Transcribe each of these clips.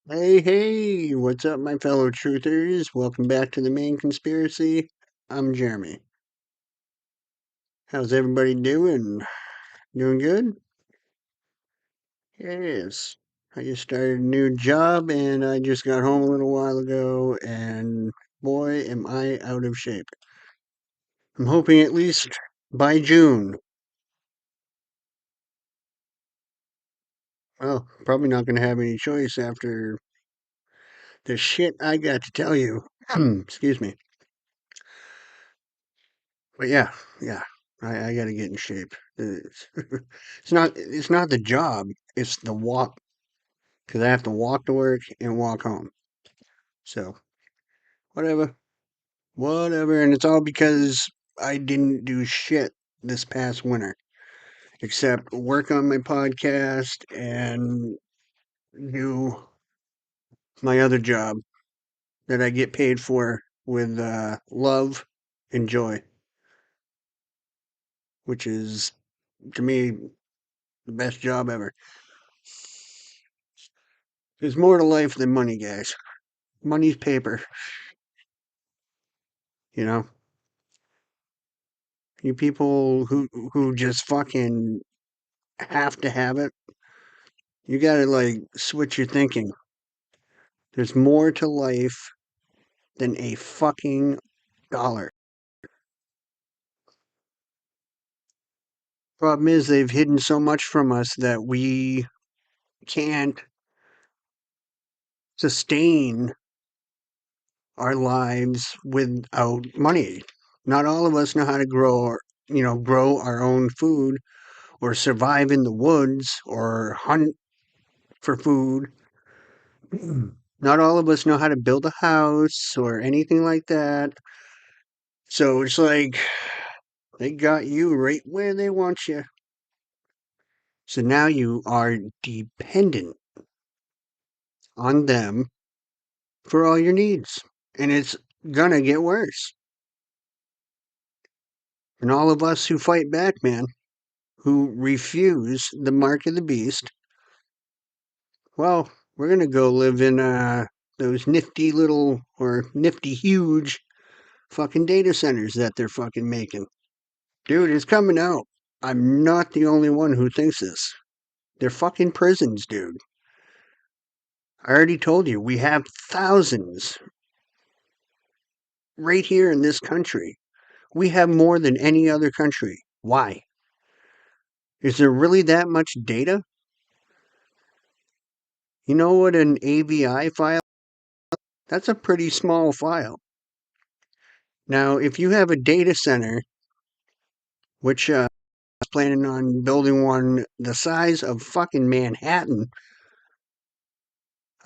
Hey, hey, what's up, my fellow truthers? Welcome back to the main conspiracy. I'm Jeremy. How's everybody doing? Doing good? Yes. I just started a new job and I just got home a little while ago, and boy, am I out of shape. I'm hoping at least by June. Well, probably not going to have any choice after the shit I got to tell you. Excuse me. But yeah, I got to get in shape. It's not the job. It's the walk because I have to walk to work and walk home. So whatever, whatever, and it's all because I didn't do shit this past winter except work on my podcast and do my other job that I get paid for with love and joy, which is to me the best job ever. There's more to life than money, guys. Money's paper, you know. You people who just fucking have to have it, you gotta like switch your thinking. There's more to life than a fucking dollar. Problem is, they've hidden so much from us that we can't sustain our lives without money. Not all of us know how to grow our own food or survive in the woods or hunt for food. Not all of us know how to build a house or anything like that. So it's like they got you right where they want you. So now you are dependent on them for all your needs. And it's gonna get worse. And all of us who fight back, man, who refuse the mark of the beast, well, we're gonna go live in those nifty little or nifty huge fucking data centers that they're fucking making. Dude, it's coming out. I'm not the only one who thinks this. They're fucking prisons, dude. I already told you, we have thousands right here in this country. We have more than any other country. Why? Is there really that much data? You know what an AVI file? That's a pretty small file. Now, if you have a data center, which is planning on building one the size of fucking Manhattan,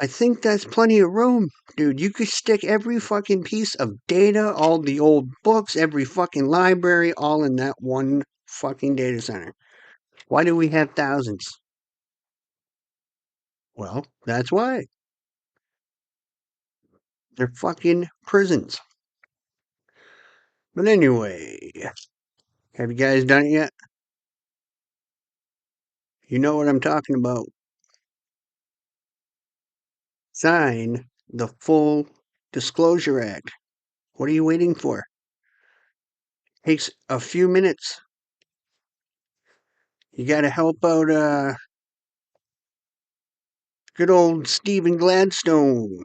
I think that's plenty of room, dude. You could stick every fucking piece of data, all the old books, every fucking library, all in that one fucking data center. Why do we have thousands? Well, that's why. They're fucking prisons. But anyway, have you guys done it yet? You know what I'm talking about. Sign the Full Disclosure Act. What are you waiting for? Takes a few minutes. You got to help out good old Stephen Gladstone.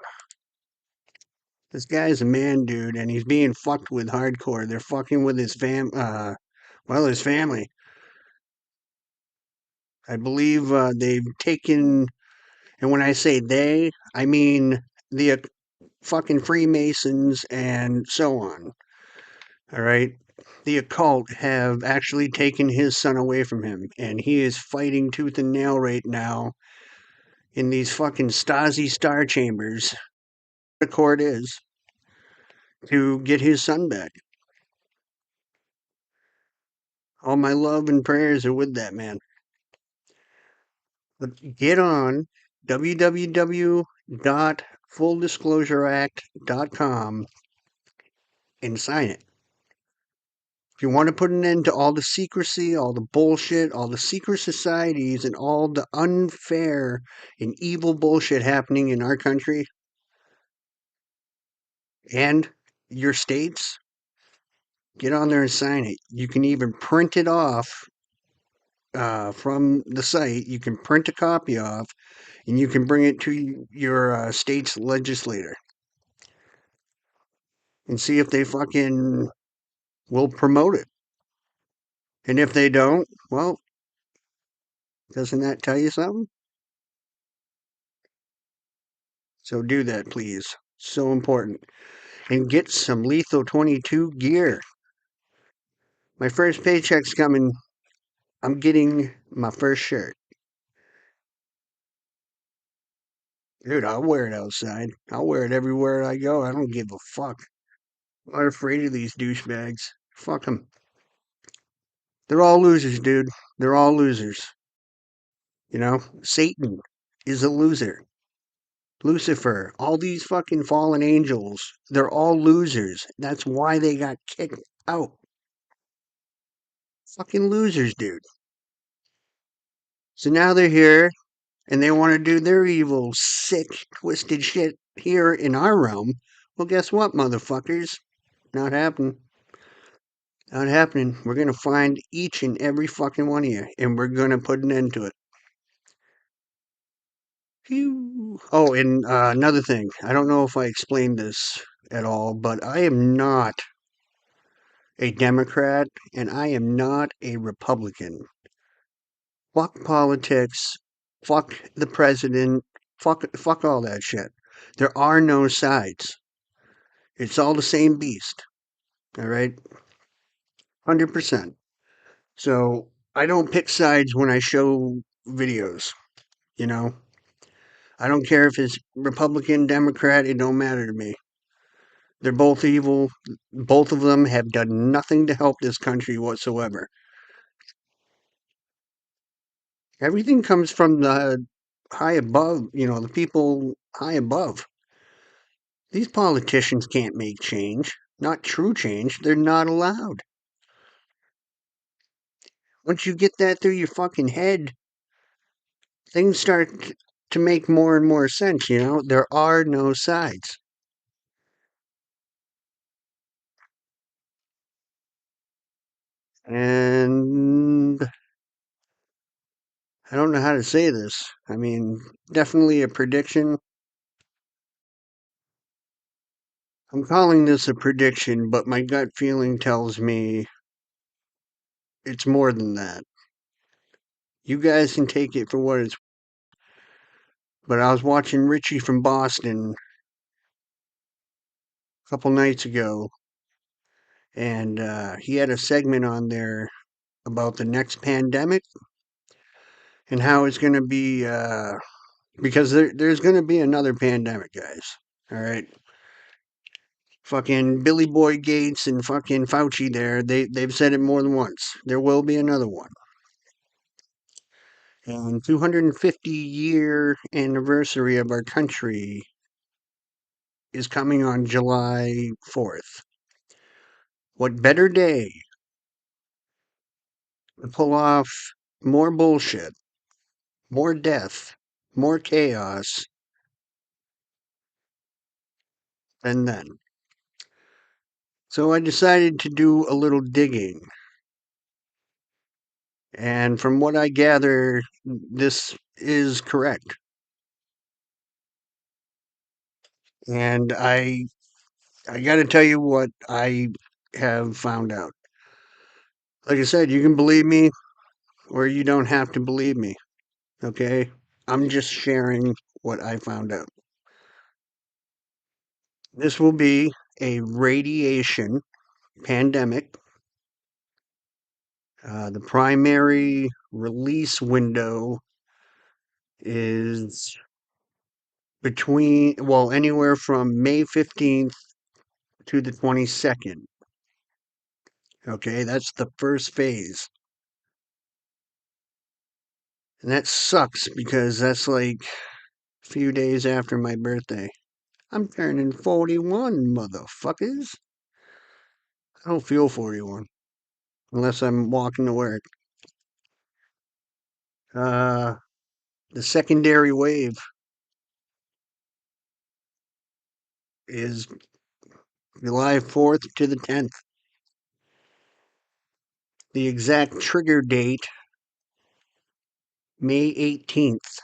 This guy's a man, dude, and he's being fucked with hardcore. They're fucking with his family. I believe they've taken, and when I say they, I mean the fucking Freemasons and so on. All right. The occult have actually taken his son away from him, and he is fighting tooth and nail right now in these fucking Stasi star chambers. The court is to get his son back. All my love and prayers are with that man. But get on www.fulldisclosureact.com and sign it. If you want to put an end to all the secrecy, all the bullshit, all the secret societies, and all the unfair and evil bullshit happening in our country and your states, get on there and sign it. You can even print it off from the site. You can print a copy off, and you can bring it to your state's legislator and see if they fucking will promote it. And if they don't, well, doesn't that tell you something? So do that, please. So important. And get some Lethal 22 gear. My first paycheck's coming. I'm getting my first shirt. Dude, I'll wear it outside. I'll wear it everywhere I go. I don't give a fuck. I'm not afraid of these douchebags. Fuck them. They're all losers, dude. They're all losers. You know, Satan is a loser. Lucifer, all these fucking fallen angels, they're all losers. That's why they got kicked out. Fucking losers, dude. So now they're here and they want to do their evil, sick, twisted shit here in our realm. Well, guess what, motherfuckers? Not happening. Not happening. We're going to find each and every fucking one of you and we're going to put an end to it. Phew. Oh, and another thing. I don't know if I explained this at all, but I am not a Democrat and I am not a Republican. Fuck politics. Fuck the president. Fuck all that shit. There are no sides. It's all the same beast. All right? 100%. So I don't pick sides when I show videos, you know? I don't care if it's Republican, Democrat, it don't matter to me. They're both evil. Both of them have done nothing to help this country whatsoever. Everything comes from the high above, the people high above. These politicians can't make change. Not true change. They're not allowed. Once you get that through your fucking head, things start to make more and more sense, There are no sides. And I don't know how to say this. I mean, definitely a prediction. I'm calling this a prediction, but my gut feeling tells me it's more than that. You guys can take it for what it's. But I was watching Richie from Boston a couple nights ago, and he had a segment on there about the next pandemic and how it's going to be because there's going to be another pandemic, guys. All right, fucking Billy Boy Gates and fucking Fauci there, they've said it more than once. There will be another one. And 250-year anniversary of our country is coming on July 4th. What better day to pull off more bullshit, more death, more chaos than then? So I decided to do a little digging. And from what I gather, this is correct. And I got to tell you what I have found out. Like I said, you can believe me or you don't have to believe me. Okay? I'm just sharing what I found out. This will be a radiation pandemic. The primary release window is anywhere from May 15th to the 22nd. Okay, that's the first phase. And that sucks because that's like a few days after my birthday. I'm turning 41, motherfuckers. I don't feel 41. unless I'm walking to work. Uh, the secondary wave is July 4th to the 10th. The exact trigger date, May 18th.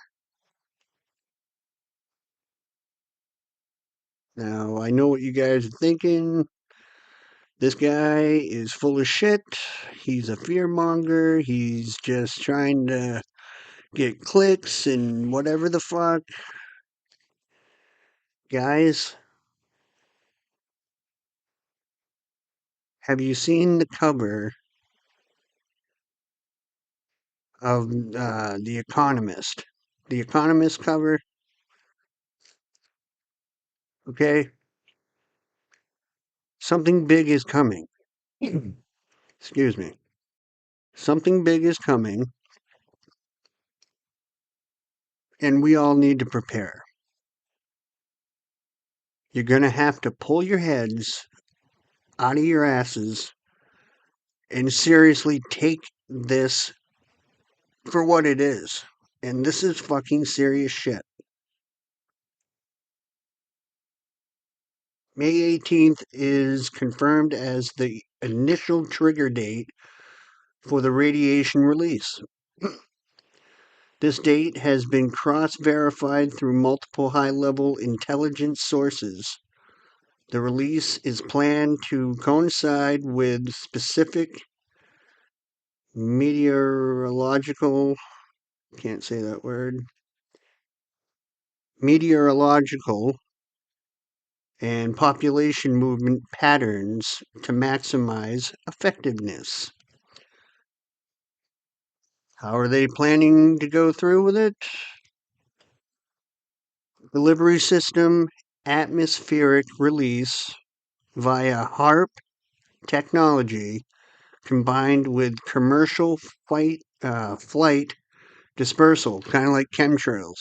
Now, I know what you guys are thinking. This guy is full of shit. He's a fearmonger. He's just trying to get clicks and whatever the fuck. Guys, have you seen the cover of The Economist? The Economist cover, okay? Something big is coming. Excuse me. Something big is coming, and we all need to prepare. You're going to have to pull your heads out of your asses and seriously take this for what it is. And this is fucking serious shit. May 18th is confirmed as the initial trigger date for the radiation release. This date has been cross verified through multiple high level intelligence sources. The release is planned to coincide with specific meteorological, can't say that word, meteorological and population movement patterns to maximize effectiveness. How are they planning to go through with it? Delivery system atmospheric release via HARP technology combined with commercial flight dispersal, kind of like chemtrails.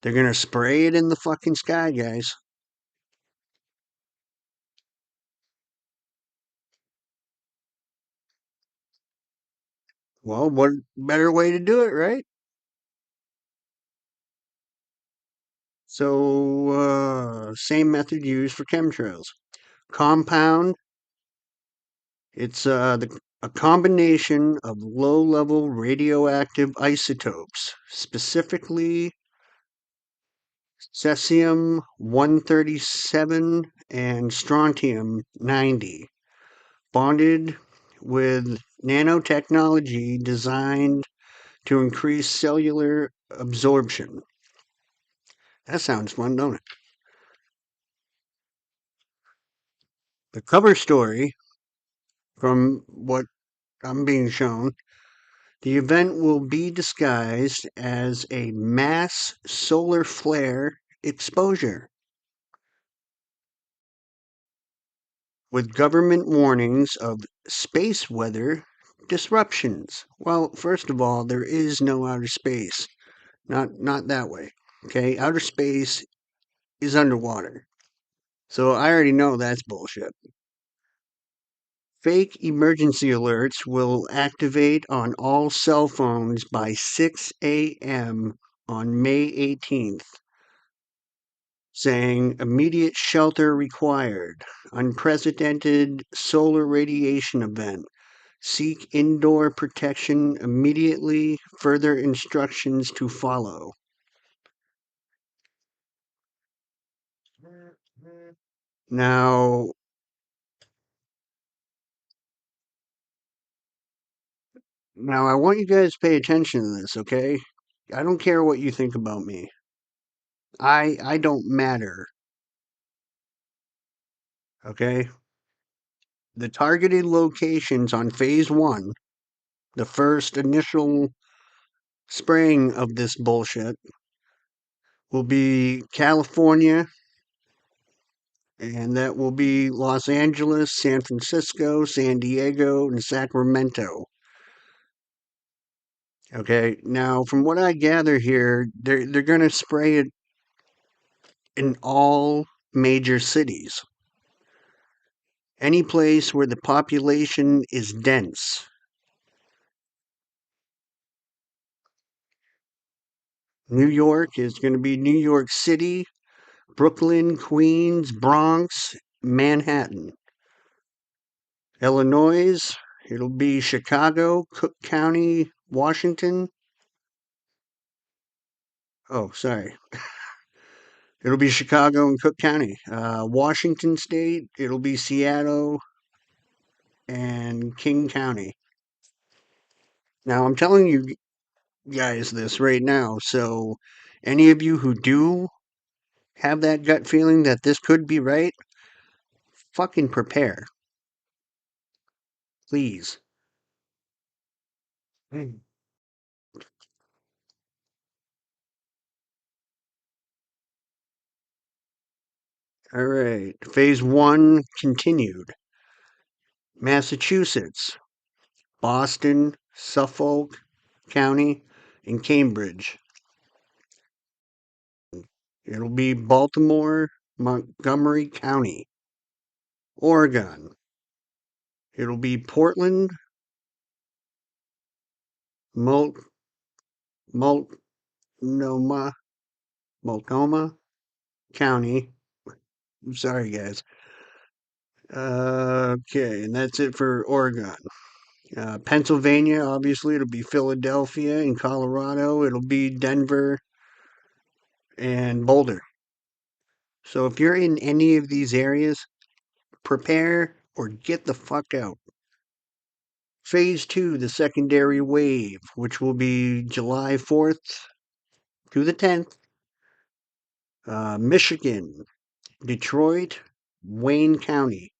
They're going to spray it in the fucking sky, guys. Well, what better way to do it, right? So, same method used for chemtrails. Compound, it's a combination of low level radioactive isotopes, specifically cesium 137 and strontium 90, bonded with nanotechnology designed to increase cellular absorption. That sounds fun, don't it? The cover story, from what I'm being shown, the event will be disguised as a mass solar flare exposure, with government warnings of space weather disruptions. Well, first of all, there is no outer space. Not that way. Okay? Outer space is underwater. So I already know that's bullshit. Fake emergency alerts will activate on all cell phones by 6 a.m. on May 18th, saying immediate shelter required, unprecedented solar radiation event, seek indoor protection immediately, further instructions to follow. Now, now I want you guys to pay attention to this, okay? I don't care what you think about me. I don't matter, okay? The targeted locations on phase 1, the first initial spraying of this bullshit, will be California, and that will be Los Angeles, San Francisco, San Diego, and Sacramento. Okay, now from what I gather here, they're gonna spray it in all major cities. Any place where the population is dense. New York is going to be New York City, Brooklyn, Queens, Bronx, Manhattan. Illinois, it'll be Chicago, Cook County, Washington. Oh, sorry. It'll be Chicago and Cook County. Washington State, it'll be Seattle and King County. Now, I'm telling you guys this right now. So, any of you who do have that gut feeling that this could be right, fucking prepare. Please. Mm. All right. Phase one continued. Massachusetts, Boston, Suffolk County, and Cambridge. It'll be Baltimore, Montgomery County. Oregon, it'll be Portland, Mul- Multnomah, Multnomah County. I'm sorry, guys. Okay, and that's it for Oregon. Pennsylvania, obviously, it'll be Philadelphia. In Colorado, it'll be Denver and Boulder. So if you're in any of these areas, prepare or get the fuck out. Phase two, the secondary wave, which will be July 4th to the 10th. Michigan, Detroit, Wayne County.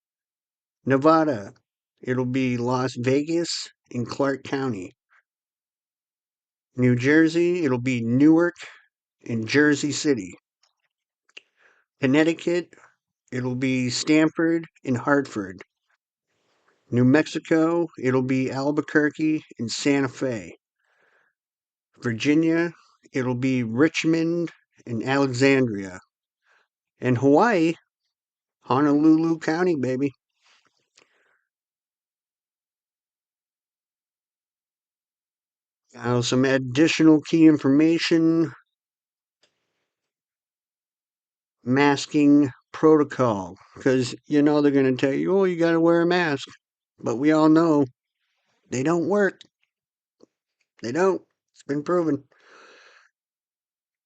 Nevada, it'll be Las Vegas and Clark County. New Jersey, it'll be Newark and Jersey City. Connecticut, it'll be Stamford and Hartford. New Mexico, it'll be Albuquerque and Santa Fe. Virginia, it'll be Richmond and Alexandria. And Hawaii, Honolulu County, baby. Now, some additional key information. Masking protocol. Because, they're going to tell you, oh, you got to wear a mask. But we all know they don't work. They don't. It's been proven.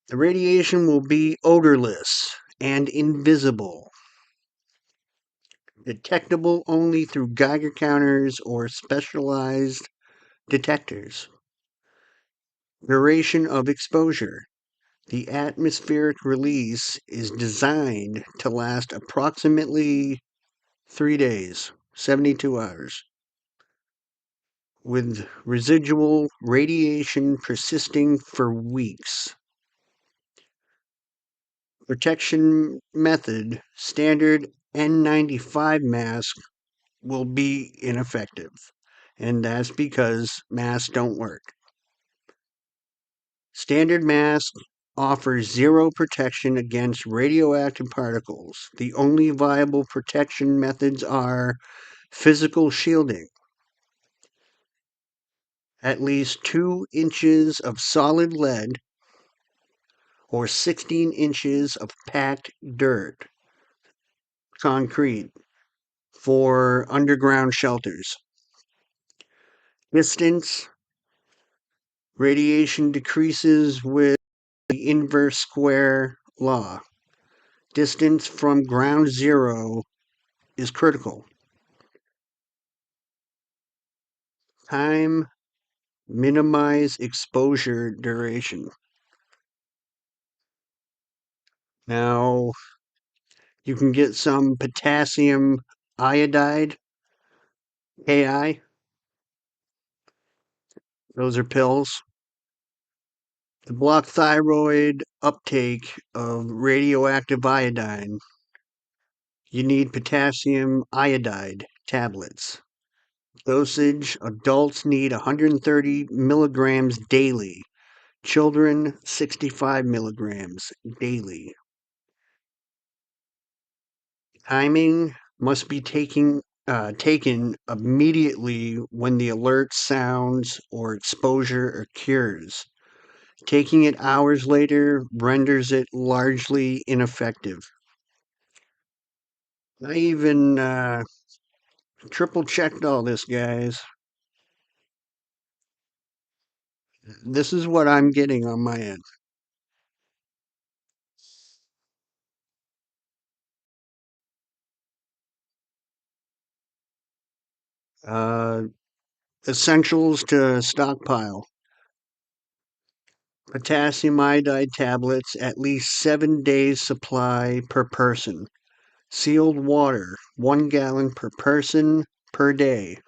The radiation will be odorless and invisible, detectable only through Geiger counters or specialized detectors. Duration of exposure. The atmospheric release is designed to last approximately 3 days, 72 hours, with residual radiation persisting for weeks. Protection method, standard N95 mask will be ineffective, and that's because masks don't work. Standard mask offers zero protection against radioactive particles. The only viable protection methods are physical shielding, at least 2 inches of solid lead or 16 inches of packed dirt, concrete, for underground shelters. Distance, radiation decreases with the inverse square law. Distance from ground zero is critical. Time, minimize exposure duration. Now, you can get some potassium iodide, Ki. Those are pills. To block thyroid uptake of radioactive iodine, you need potassium iodide tablets. Dosage, adults need 130 milligrams daily. Children, 65 milligrams daily. Timing must be taken taken immediately when the alert sounds or exposure occurs. Taking it hours later renders it largely ineffective. I even triple checked all this, guys. This is what I'm getting on my end. Uh, essentials to stockpile. Potassium iodide tablets, at least 7 days supply per person. Sealed water, 1 gallon per person per day.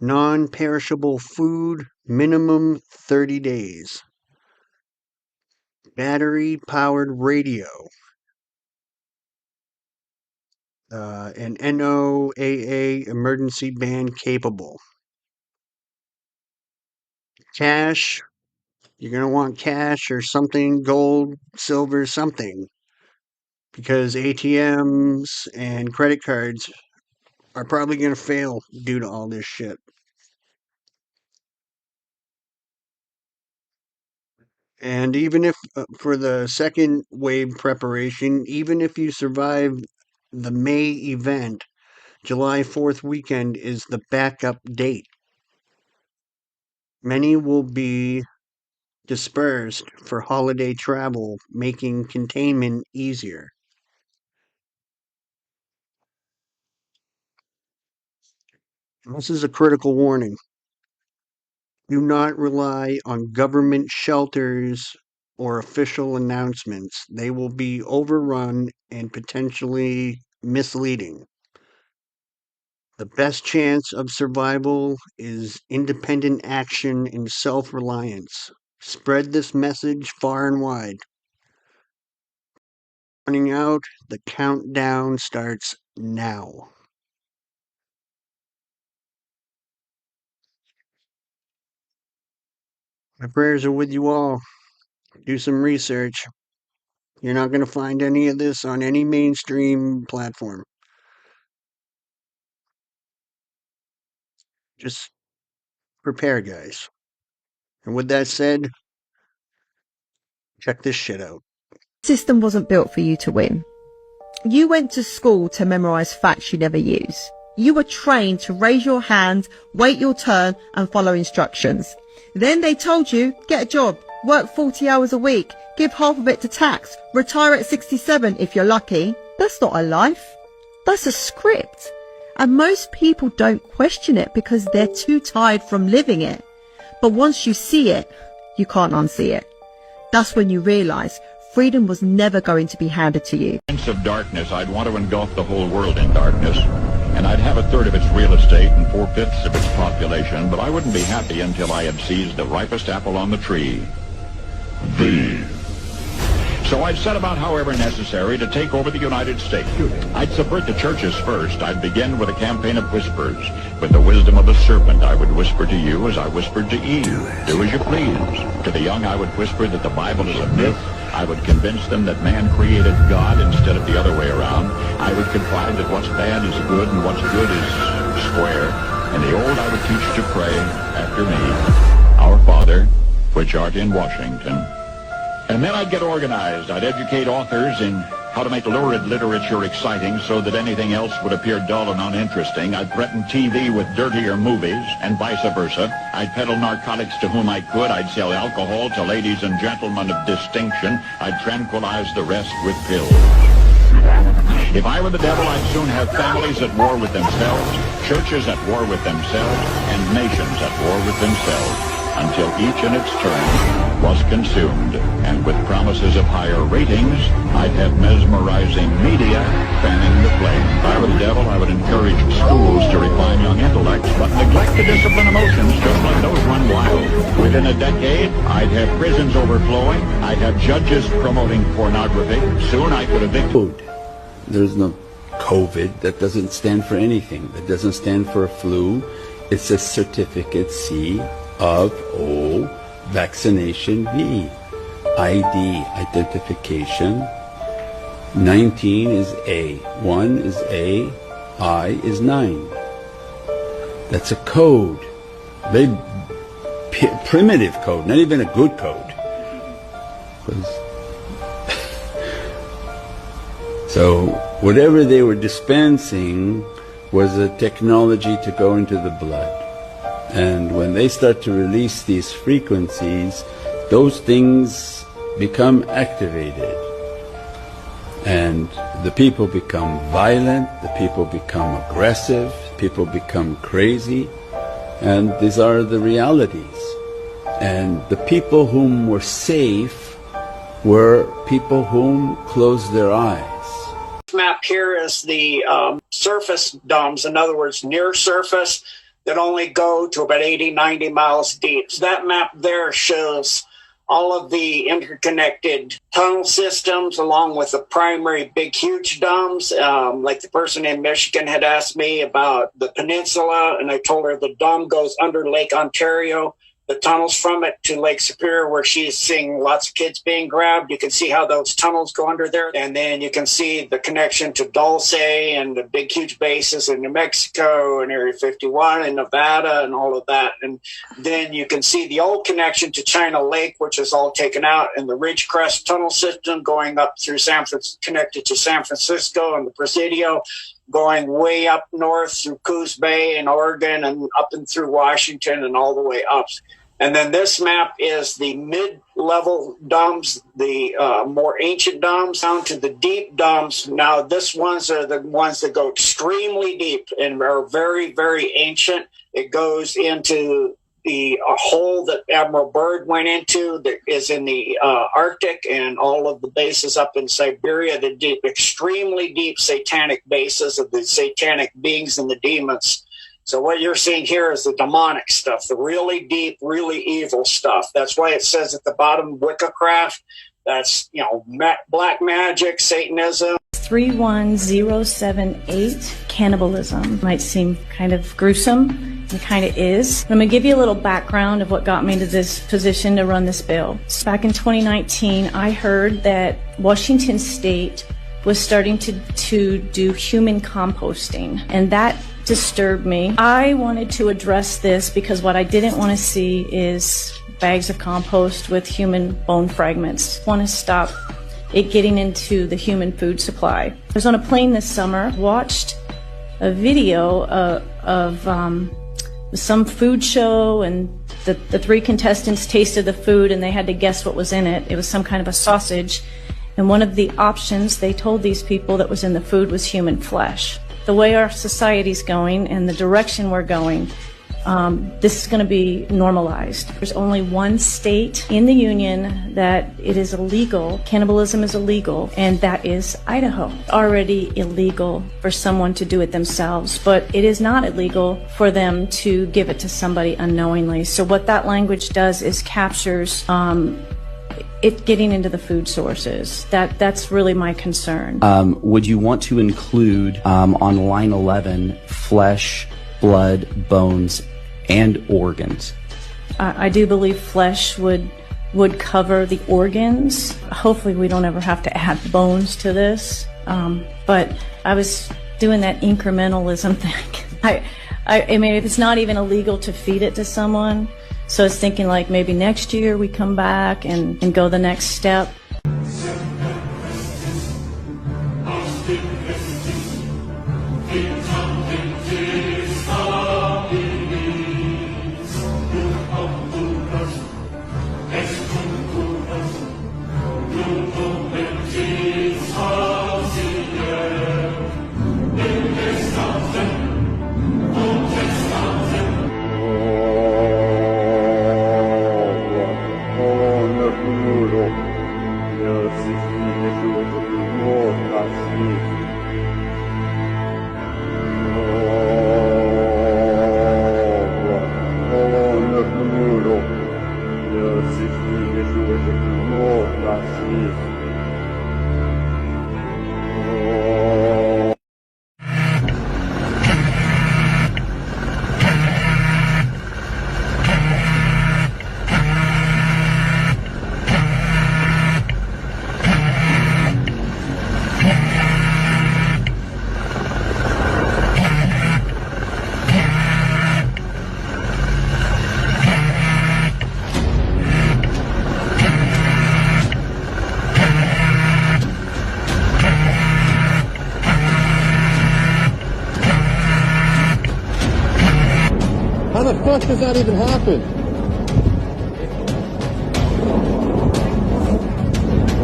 Non-perishable food, minimum 30 days. Battery-powered radio, and NOAA emergency band capable. Cash, you're going to want cash or something, gold, silver, something, because ATMs and credit cards are probably going to fail due to all this shit. And even if, for the second wave preparation, even if you survive the May event, July 4th weekend is the backup date. Many will be dispersed for holiday travel, making containment easier. This is a critical warning. Do not rely on government shelters or official announcements. They will be overrun and potentially misleading. The best chance of survival is independent action and self reliance. Spread this message far and wide. Running out, the countdown starts now. My prayers are with you all. Do some research. You're not going to find any of this on any mainstream platform. Just prepare, guys. And with that said, check this shit out. System wasn't built for you to win. You went to school to memorize facts you never use. You were trained to raise your hand, wait your turn, and follow instructions. Then they told you, get a job, work 40 hours a week, give half of it to tax, retire at 67 if you're lucky. That's not a life. That's a script. And most people don't question it because they're too tired from living it. But once you see it, you can't unsee it. That's when you realize freedom was never going to be handed to you. Of darkness, I'd want to engulf the whole world in darkness, and I'd have 1/3 of its real estate and 4/5 of its population, but I wouldn't be happy until I had seized the ripest apple on the tree. Thee. So I'd set about, however necessary, to take over the United States. I'd subvert the churches first. I'd begin with a campaign of whispers. With the wisdom of the serpent, I would whisper to you as I whispered to Eve. Do as you please. To the young, I would whisper that the Bible is a myth. I would convince them that man created God instead of the other way around. I would confide that what's bad is good and what's good is square. And the old I would teach to pray after me, Our Father, which art in Washington. And then I'd get organized. I'd educate authors in how to make lurid literature exciting so that anything else would appear dull and uninteresting. I'd threaten TV with dirtier movies and vice versa. I'd peddle narcotics to whom I could. I'd sell alcohol to ladies and gentlemen of distinction. I'd tranquilize the rest with pills. If I were the devil, I'd soon have families at war with themselves, churches at war with themselves, and nations at war with themselves, until each in its turn was consumed. And with promises of higher ratings, I'd have mesmerizing media fanning the flame. If I were the devil, I would encourage schools to refine young intellects, but neglect to discipline emotions, just let those run wild. Within a decade, I'd have prisons overflowing. I'd have judges promoting pornography. Soon I could evict... There's no COVID. That doesn't stand for anything. That doesn't stand for a flu. It's a certificate C of O, vaccination V. ID, identification. 19 is A. 1 is A. I is 9. That's a code. Very primitive code, not even a good code. So whatever they were dispensing was a technology to go into the blood. And when they start to release these frequencies, those things become activated. And the people become violent, the people become aggressive, people become crazy. And these are the realities. And the people whom were safe were people whom closed their eyes. This map here is the surface domes, in other words, near surface, that only go to about 80, 90 miles deep. So that map there shows all of the interconnected tunnel systems along with the primary big, huge domes. Like the person in Michigan had asked me about the peninsula, and I told her the dome goes under Lake Ontario, the tunnels from it to Lake Superior, where she's seeing lots of kids being grabbed. You can see how those tunnels go under there. And then you can see the connection to Dulce and the big, huge bases in New Mexico and Area 51 and Nevada and all of that. And then you can see the old connection to China Lake, which is all taken out, and the Ridgecrest tunnel system going up through connected to San Francisco and the Presidio, going way up north through Coos Bay in Oregon and up and through Washington and all the way up. And then this map is the mid-level domes, the more ancient domes, down to the deep domes. Now, this ones are the ones that go extremely deep and are very, very ancient. It goes into the hole that Admiral Byrd went into that is in the Arctic, and all of the bases up in Siberia, the deep, extremely deep satanic bases of the satanic beings and the demons. So what you're seeing here is the demonic stuff, the really deep, really evil stuff. That's why it says at the bottom, Wiccacraft. That's, black magic, Satanism. 31078, cannibalism. Might seem kind of gruesome. It kind of is. I'm going to give you a little background of what got me into this position to run this bill. So back in 2019, I heard that Washington State was starting to do human composting, and that disturbed me. I wanted to address this because what I didn't want to see is bags of compost with human bone fragments. I want to stop it getting into the human food supply. I was on a plane this summer, watched a video of some food show, and the 3 contestants tasted the food and they had to guess what was in it. It was some kind of a sausage, and one of the options they told these people that was in the food was human flesh. The way our society's going and the direction we're going, this is going to be normalized. There's only one state in the union that it is illegal, cannibalism is illegal, and that is Idaho. Already illegal for someone to do it themselves, but it is not illegal for them to give it to somebody unknowingly. So what that language does is captures it getting into the food sources. That's really my concern. Would you want to include on line 11 flesh, blood, bones, and organs? I do believe flesh would cover the organs. Hopefully we don't ever have to add bones to this. But I was doing that incrementalism thing. I mean, if it's not even illegal to feed it to someone, so I was thinking like maybe next year we come back and go the next step. fuck does that even happen?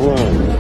Run.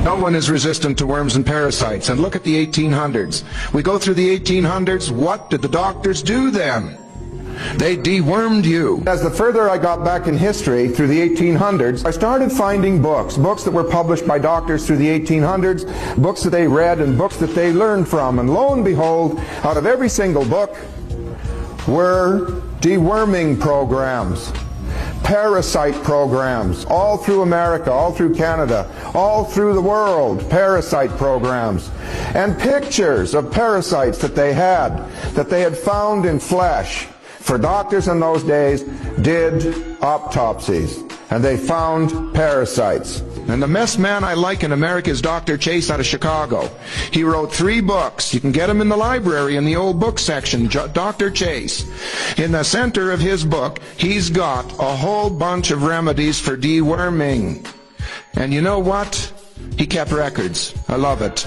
No one is resistant to worms and parasites. And look at the 1800s. We go through the 1800s. What did the doctors do then? They dewormed you. As the further I got back in history through the 1800s, I started finding books that were published by doctors through the 1800s, books that they read and books that they learned from. And lo and behold, out of every single book were deworming programs, parasite programs, all through America, all through Canada, all through the world, parasite programs, and pictures of parasites that they had found in flesh. For doctors in those days did autopsies, and they found parasites. And the best man I like in America is Dr. Chase out of Chicago. He wrote 3 books. You can get them in the library in the old book section, Dr. Chase. In the center of his book, he's got a whole bunch of remedies for deworming. And you know what? He kept records. I love it.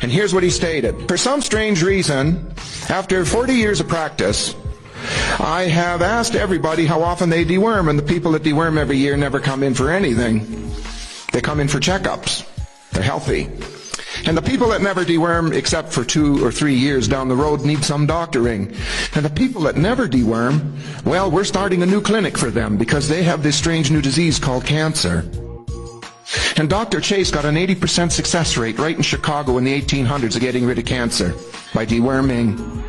And here's what he stated. For some strange reason, after 40 years of practice, I have asked everybody how often they deworm, and the people that deworm every year never come in for anything. They come in for checkups. They're healthy. And the people that never deworm except for 2 or 3 years down the road need some doctoring. And the people that never deworm, well, we're starting a new clinic for them because they have this strange new disease called cancer. And Dr. Chase got an 80% success rate right in Chicago in the 1800s of getting rid of cancer by deworming.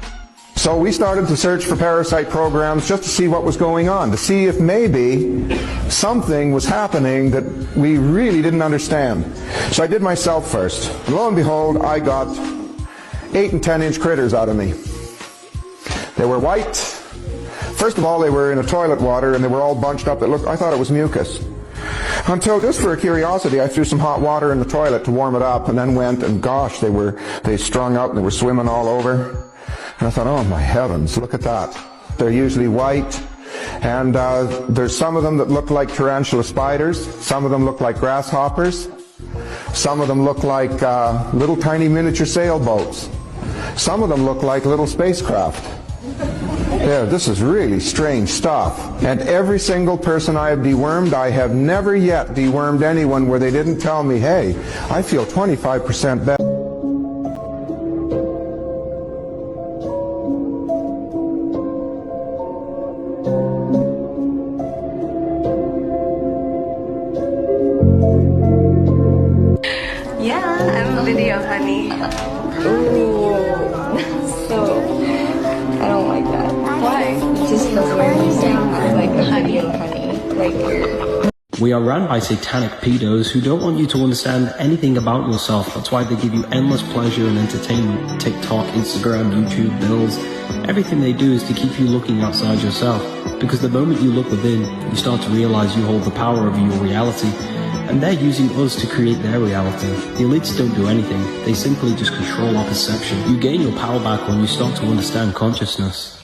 So we started to search for parasite programs just to see what was going on, to see if maybe something was happening that we really didn't understand. So I did myself first. And lo and behold, I got 8 and 10-inch critters out of me. They were white. First of all, they were in a toilet water and they were all bunched up. I thought it was mucus. Until, just for a curiosity, I threw some hot water in the toilet to warm it up and then went and gosh, they strung out and they were swimming all over. And I thought, oh my heavens, look at that. They're usually white, and there's some of them that look like tarantula spiders, some of them look like grasshoppers, some of them look like little tiny miniature sailboats, some of them look like little spacecraft. Yeah, this is really strange stuff. And every single person I have dewormed, I have never yet dewormed anyone where they didn't tell me, hey, I feel 25% better. Video, honey. Ooh. So, I don't like that. Why? It just doesn't like a video, honey. Like you're... We are run by satanic pedos who don't want you to understand anything about yourself. That's why they give you endless pleasure and entertainment. TikTok, Instagram, YouTube, bills. Everything they do is to keep you looking outside yourself. Because the moment you look within, you start to realize you hold the power of your reality. And they're using us to create their reality. The elites don't do anything. They simply just control our perception. You gain your power back when you start to understand consciousness.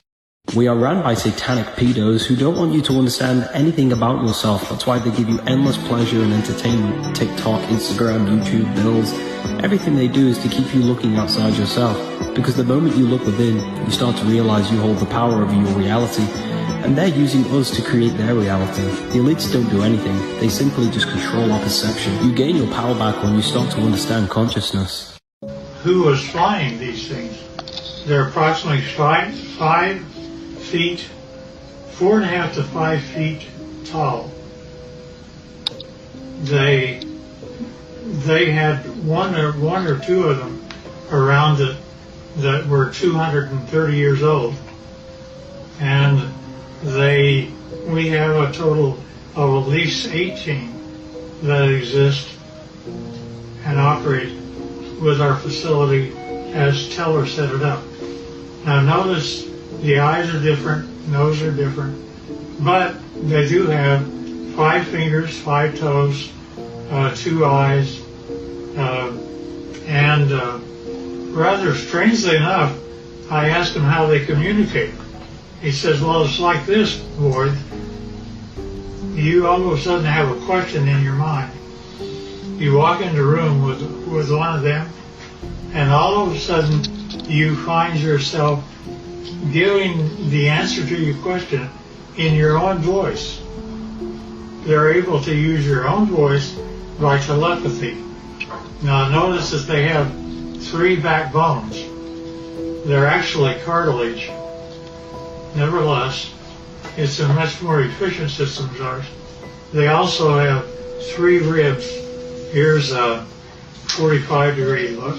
We are run by satanic pedos who don't want you to understand anything about yourself. That's why they give you endless pleasure and entertainment. TikTok, Instagram, YouTube, bills. Everything they do is to keep you looking outside yourself. Because the moment you look within, you start to realize you hold the power of your reality. And they're using us to create their reality. The elites don't do anything. They simply just control our perception. You gain your power back when you start to understand consciousness. Who was flying these things? They're approximately 5 feet, 4.5 to 5 feet tall. They had one or two of them around it that were 230 years old, and we have a total of at least 18 that exist and operate with our facility as Teller set it up. Now notice the eyes are different, nose are different, but they do have 5 fingers, 5 toes, 2 eyes, and rather strangely enough, I asked him how they communicate. He says, well, it's like this, Ward. You all of a sudden have a question in your mind. You walk into a room with one of them, and all of a sudden you find yourself giving the answer to your question in your own voice. They're able to use your own voice by telepathy. Now notice that they have 3 backbones. They're actually cartilage. Nevertheless, it's a much more efficient system than ours. They also have 3 ribs. Here's a 45-degree look.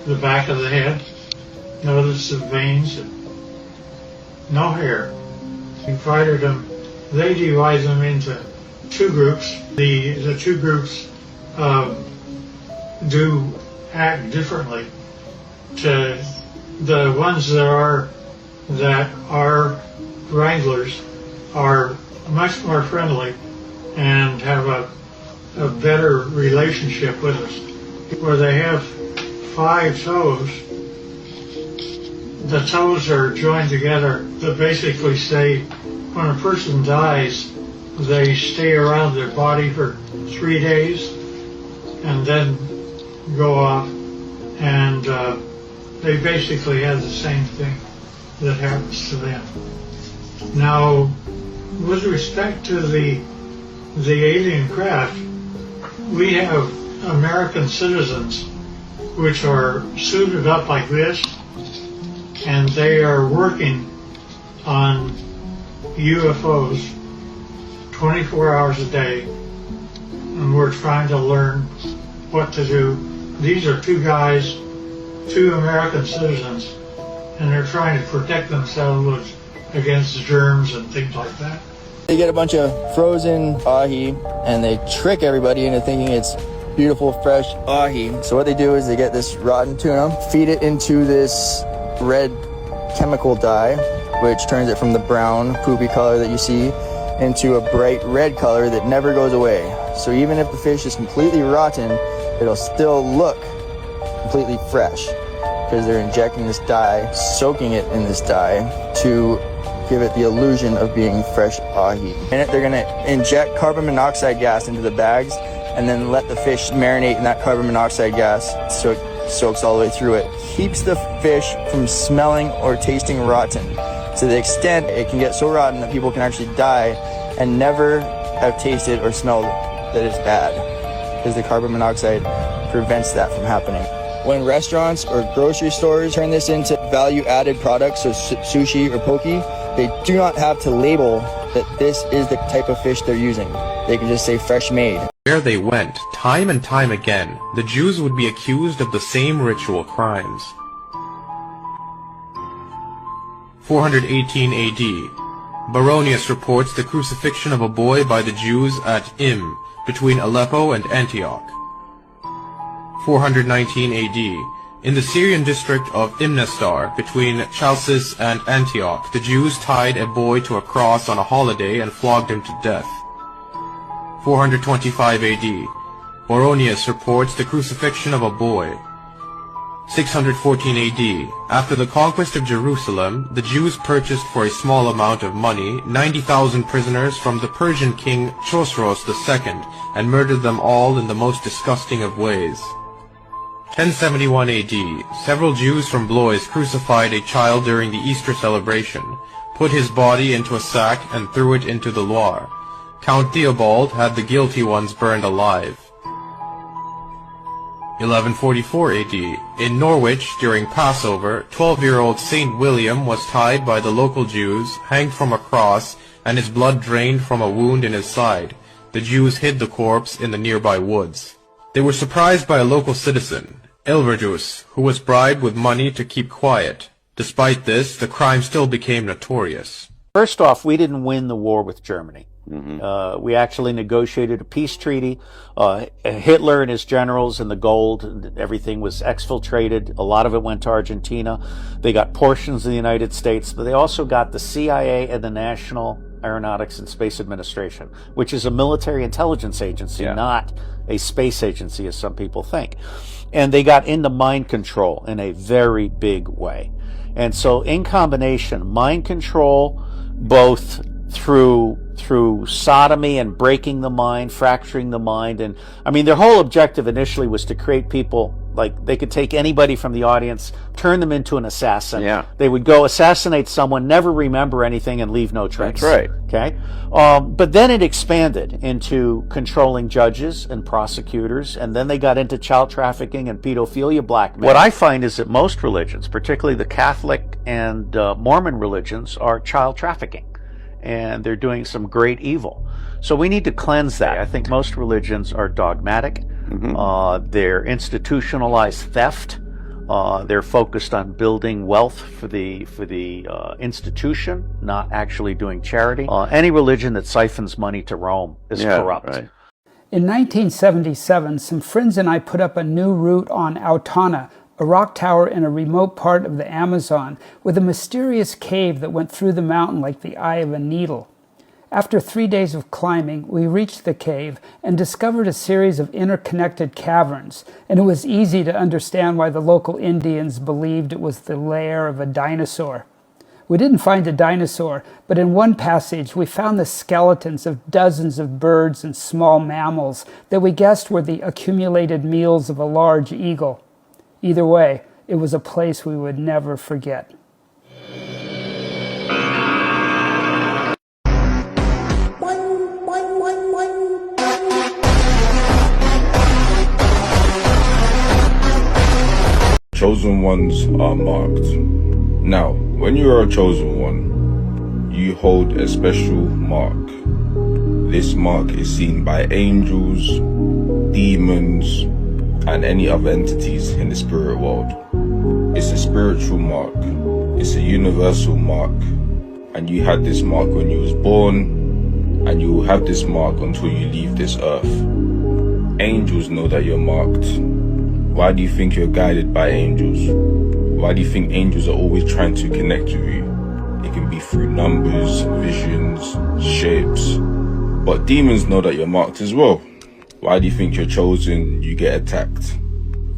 The back of the head. Notice the veins. No hair. We divided them. They divide them into 2 groups. The 2 groups do act differently. To the ones that are wranglers are much more friendly and have a better relationship with us. Where they have 5 toes, the toes are joined together to basically say when a person dies, they stay around their body for 3 days and then go off, and they basically have the same thing that happens to them. Now, with respect to the alien craft, we have American citizens which are suited up like this, and they are working on UFOs 24 hours a day, and we're trying to learn what to do. These are 2 guys, 2 American citizens, and they're trying to protect themselves against germs and things like that. They get a bunch of frozen ahi and they trick everybody into thinking it's beautiful fresh ahi. So what they do is they get this rotten tuna, feed it into this red chemical dye, which turns it from the brown poopy color that you see into a bright red color that never goes away. So even if the fish is completely rotten, it'll still look completely fresh because they're injecting this dye, soaking it in this dye to give it the illusion of being fresh ahi. In it, they're gonna inject carbon monoxide gas into the bags and then let the fish marinate in that carbon monoxide gas so it soaks all the way through it. Keeps the fish from smelling or tasting rotten to the extent it can get so rotten that people can actually die and never have tasted or smelled that it's bad, because the carbon monoxide prevents that from happening. When restaurants or grocery stores turn this into value-added products, so sushi or poke, they do not have to label that this is the type of fish they're using. They can just say fresh made. Where they went, time and time again, the Jews would be accused of the same ritual crimes. 418 AD. Baronius reports the crucifixion of a boy by the Jews at Im, between Aleppo and Antioch. 419 AD. In the Syrian district of Imnestar, between Chalcis and Antioch, the Jews tied a boy to a cross on a holiday and flogged him to death. 425 AD. Baronius reports the crucifixion of a boy. 614 AD. After the conquest of Jerusalem, the Jews purchased for a small amount of money 90,000 prisoners from the Persian king Chosroes II and murdered them all in the most disgusting of ways. 1071 AD. Several Jews from Blois crucified a child during the Easter celebration, put his body into a sack and threw it into the Loire. Count Theobald had the guilty ones burned alive. 1144 AD. In Norwich, during Passover, 12-year-old Saint William was tied by the local Jews, hanged from a cross, and his blood drained from a wound in his side. The Jews hid the corpse in the nearby woods. They were surprised by a local citizen. Elverjus, who was bribed with money to keep quiet. Despite this, the crime still became notorious. First off, we didn't win the war with Germany. We actually negotiated a peace treaty. Hitler and his generals and the gold, everything was exfiltrated. A lot of it went to Argentina. They got portions of the United States, but they also got the CIA and the National Aeronautics and Space Administration, which is a military intelligence agency, not a space agency, as some people think. And they got into mind control in a very big way. And so in combination, mind control, both through sodomy and breaking the mind, fracturing the mind. And I mean, their whole objective initially was to create people, like they could take anybody from the audience, turn them into an assassin. They would go assassinate someone, never remember anything, and leave no trace. That's right. Okay. But then it expanded into controlling judges and prosecutors, and then they got into child trafficking and pedophilia blackmail. What I find is that most religions, particularly the Catholic and Mormon religions, are child trafficking. And they're doing some great evil. So we need to cleanse that. I think most religions are dogmatic. They're institutionalized theft. They're focused on building wealth for the institution, not actually doing charity. Any religion that siphons money to Rome is corrupt. Right. In 1977, some friends and I put up a new route on Autana, a rock tower in a remote part of the Amazon with a mysterious cave that went through the mountain like the eye of a needle. After 3 days of climbing, we reached the cave and discovered a series of interconnected caverns, and it was easy to understand why the local Indians believed it was the lair of a dinosaur. We didn't find a dinosaur, but in one passage we found the skeletons of dozens of birds and small mammals that we guessed were the accumulated meals of a large eagle. Either way, it was a place we would never forget. Chosen ones are marked. Now, when you are a chosen one, you hold a special mark. This mark is seen by angels, demons, and any other entities in the spirit world. It's a spiritual mark. It's a universal mark. And you had this mark when you was born, and you will have this mark until you leave this earth. Angels know that you're marked. Why do you think you're guided by angels? Why do you think angels are always trying to connect with you? It can be through numbers, visions, shapes. But demons know that you're marked as well. Why do you think you're chosen? You get attacked.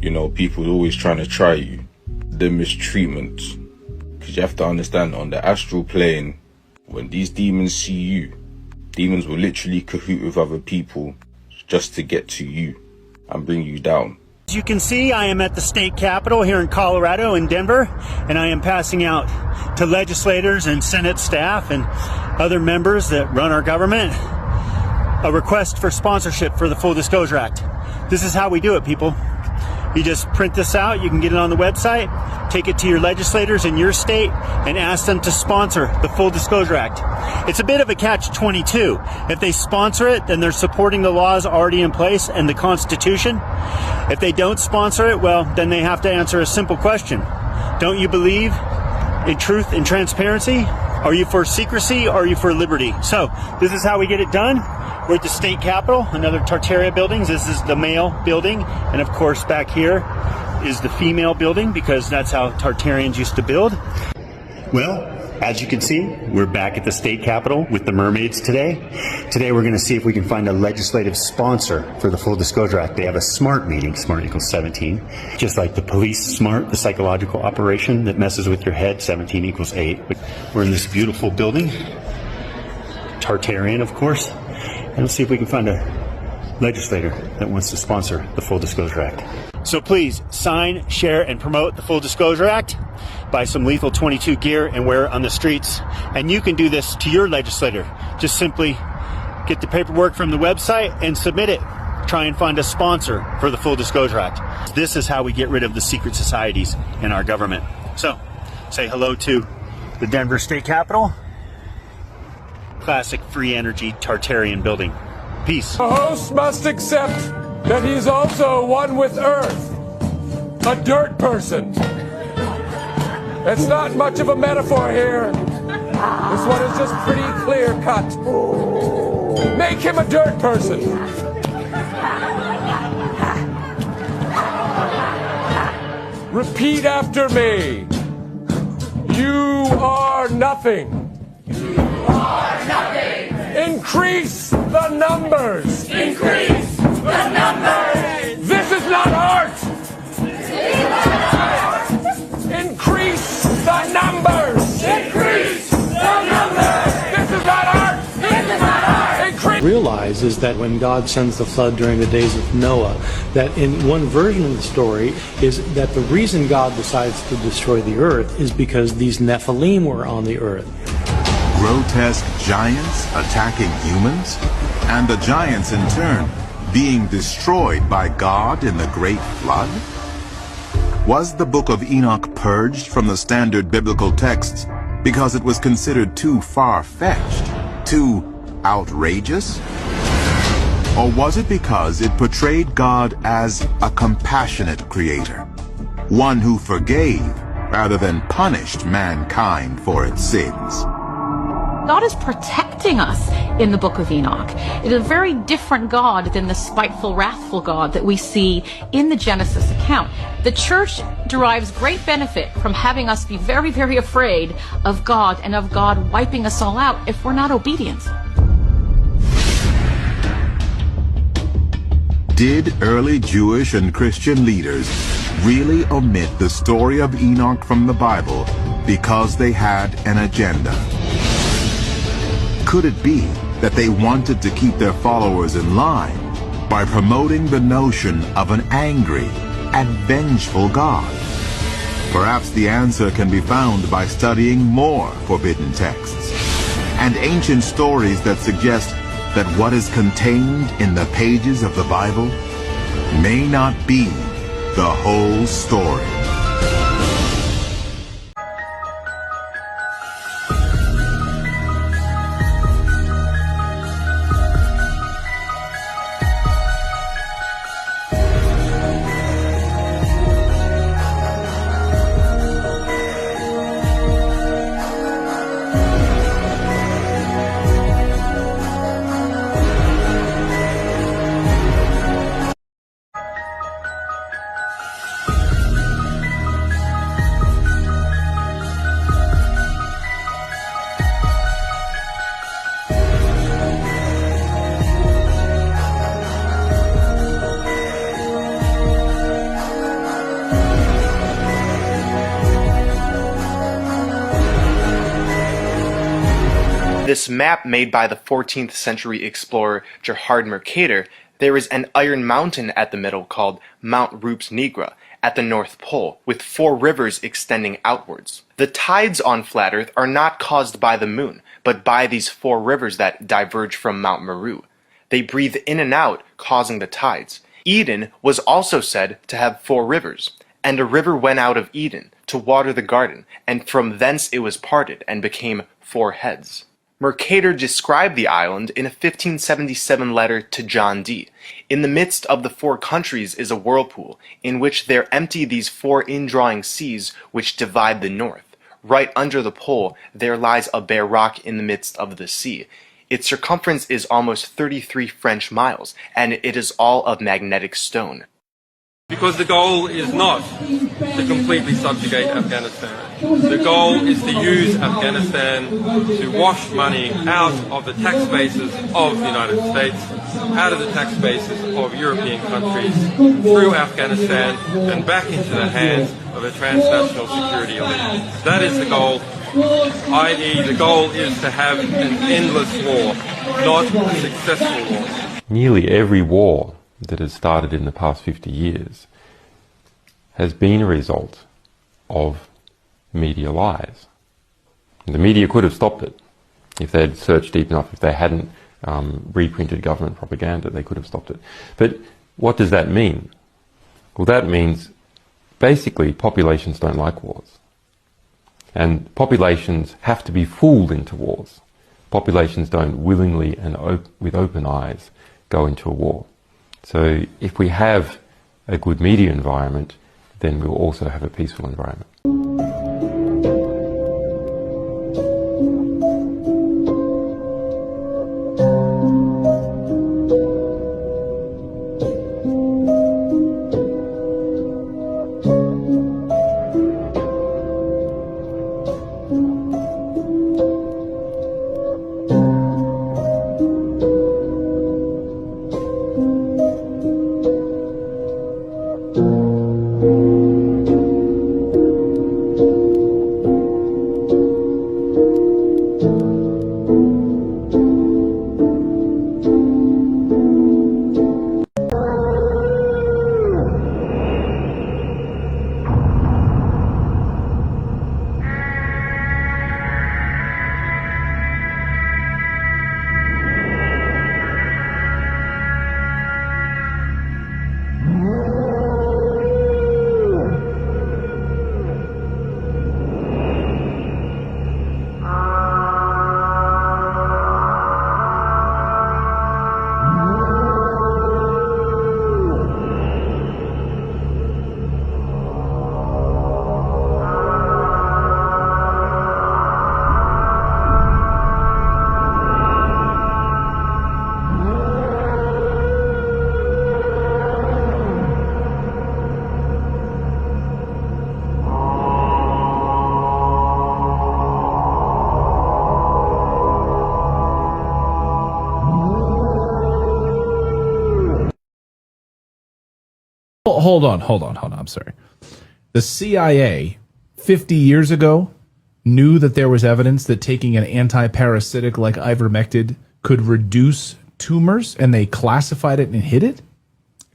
You know, people are always trying to try you. The mistreatment. Because you have to understand, on the astral plane, when these demons see you, demons will literally cahoot with other people just to get to you and bring you down. As you can see, I am at the state capitol here in Colorado, in Denver, and I am passing out to legislators and Senate staff and other members that run our government a request for sponsorship for the Full Disclosure Act. This is how we do it, people. You just print this out, you can get it on the website, take it to your legislators in your state, and ask them to sponsor the Full Disclosure Act. It's a bit of a catch-22. If they sponsor it, then they're supporting the laws already in place and the Constitution. If they don't sponsor it, well, then they have to answer a simple question. Don't you believe in truth and transparency? Are you for secrecy or are you for liberty? So, this is how we get it done. We're at the state capitol, another Tartaria buildings. This is the male building. And of course, back here is the female building, because that's how Tartarians used to build. Well, as you can see, we're back at the state capitol with the mermaids today. Today we're going to see if we can find a legislative sponsor for the Full Disclosure Act. They have a SMART meeting, SMART equals 17. Just like the police SMART, the psychological operation that messes with your head, 17 equals 8. We're in this beautiful building, Tartarian, of course. And let's see if we can find a legislator that wants to sponsor the Full Disclosure Act. So please sign, share, and promote the Full Disclosure Act. Buy some Lethal 22 gear and wear it on the streets. And you can do this to your legislator. Just simply get the paperwork from the website and submit it. Try and find a sponsor for the Full Disclosure Act. This is how we get rid of the secret societies in our government. So, say hello to the Denver State Capitol. Classic free energy Tartarian building. Peace. The host must accept that he's also one with Earth. a dirt person. It's not much of a metaphor here. This one is just pretty clear cut. Make him a dirt person. Repeat after me. You are nothing. You are nothing. Increase the numbers. Increase the numbers. This is not art. Increase the numbers. Increase the numbers. This is not art. This is not art. Increase. Realize is that when God sends the flood during the days of Noah, that in one version of the story is that the reason God decides to destroy the earth is because these Nephilim were on the earth. Grotesque giants attacking humans, and the giants in turn being destroyed by God in the great flood? Was the Book of Enoch purged from the standard biblical texts because it was considered too far-fetched, too outrageous? Or was it because it portrayed God as a compassionate creator, one who forgave rather than punished mankind for its sins? God is protecting us in the book of Enoch. It is a very different God than the spiteful, wrathful God that we see in the Genesis account. The church derives great benefit from having us be very, very afraid of God and of God wiping us all out if we're not obedient. Did early Jewish and Christian leaders really omit the story of Enoch from the Bible because they had an agenda? Could it be that they wanted to keep their followers in line by promoting the notion of an angry and vengeful God? Perhaps the answer can be found by studying more forbidden texts and ancient stories that suggest that what is contained in the pages of the Bible may not be the whole story. This map made by the 14th century explorer Gerhard Mercator, there is an iron mountain at the middle called Mount Rups Nigra at the North Pole, with 4 rivers extending outwards. The tides on flat Earth are not caused by the moon, but by these 4 rivers that diverge from Mount Meru. They breathe in and out, causing the tides. Eden was also said to have 4 rivers, and a river went out of Eden to water the garden, and from thence it was parted and became 4 heads. Mercator described the island in a 1577 letter to John Dee. In the midst of the 4 countries is a whirlpool, in which there empty these 4 indrawing seas which divide the north. Right under the pole there lies a bare rock in the midst of the sea. Its circumference is almost 33 French miles, and it is all of magnetic stone. Because the goal is not to completely subjugate Afghanistan. The goal is to use Afghanistan to wash money out of the tax bases of the United States, out of the tax bases of European countries, through Afghanistan and back into the hands of a transnational security elite. That is the goal, i.e. the goal is to have an endless war, not a successful war. Nearly every war that has started in the past 50 years has been a result of media lies. The media could have stopped it if they had searched deep enough. If they hadn't reprinted government propaganda, they could have stopped it. But what does that mean? Well, that means basically populations don't like wars. And populations have to be fooled into wars. Populations don't willingly and with open eyes go into a war. So if we have a good media environment, then we'll also have a peaceful environment. Hold on. I'm sorry. The CIA 50 years ago knew that there was evidence that taking an anti-parasitic like ivermectin could reduce tumors, and they classified it and hid it?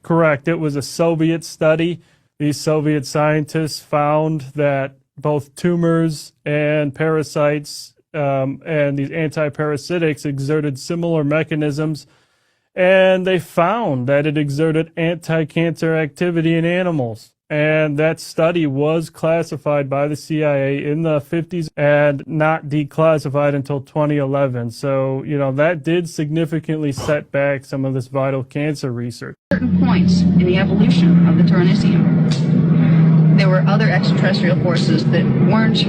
Correct. It was a Soviet study. These Soviet scientists found that both tumors and parasites and these anti-parasitics exerted similar mechanisms, and they found that it exerted anti-cancer activity in animals. And that study was classified by the CIA in the 50s and not declassified until 2011. So, that did significantly set back some of this vital cancer research. Certain points in the evolution of the Taurinicium, there were other extraterrestrial forces that weren't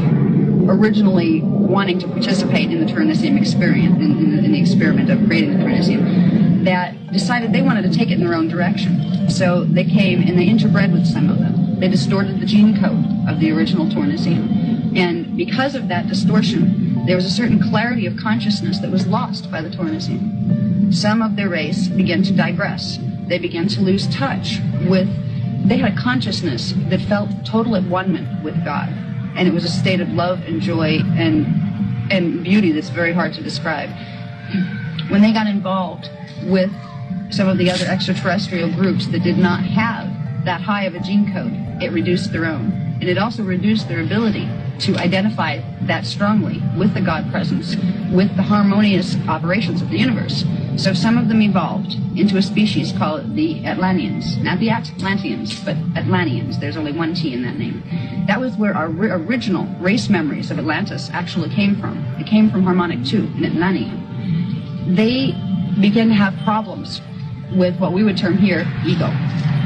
originally wanting to participate in the Taurinicium experience, in the experiment of creating the Taurinicium, that decided they wanted to take it in their own direction. So they came and they interbred with some of them. They distorted the gene code of the original Taurinicium. And because of that distortion, there was a certain clarity of consciousness that was lost by the Taurinicium. Some of their race began to digress. They began to lose touch with, they had a consciousness that felt total at one-ment with God. And it was a state of love and joy and beauty that's very hard to describe. When they got involved with some of the other extraterrestrial groups that did not have that high of a gene code, it reduced their own. And it also reduced their ability to identify that strongly with the God presence, with the harmonious operations of the universe. So some of them evolved into a species called the Atlanteans. Not the Atlanteans, but Atlanteans. There's only one T in that name. That was where our original race memories of Atlantis actually came from. It came from Harmonic 2 in Atlantean. They began to have problems with what we would term here ego.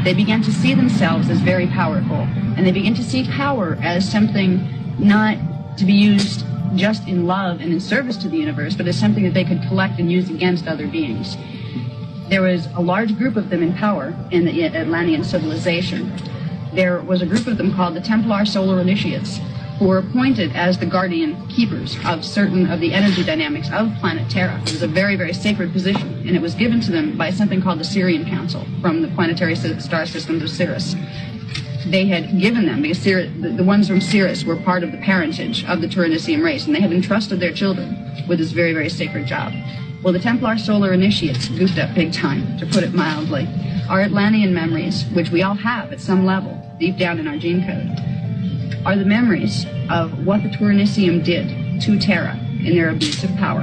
They began to see themselves as very powerful, and they began to see power as something not to be used just in love and in service to the universe, but as something that they could collect and use against other beings. There was a large group of them in power in the Atlantean civilization. There was a group of them called the Templar Solar Initiates, who were appointed as the guardian keepers of certain of the energy dynamics of planet Terra. It was a very, very sacred position, and it was given to them by something called the Sirian Council from the planetary star systems of Sirius. They had given them, because the ones from Sirius were part of the parentage of the Taurinicium race, and they had entrusted their children with this very, very sacred job. Well, the Templar Solar Initiates goofed up big time, to put it mildly. Our Atlantean memories, which we all have at some level, deep down in our gene code, are the memories of what the Taurinicium did to Terra in their abuse of power.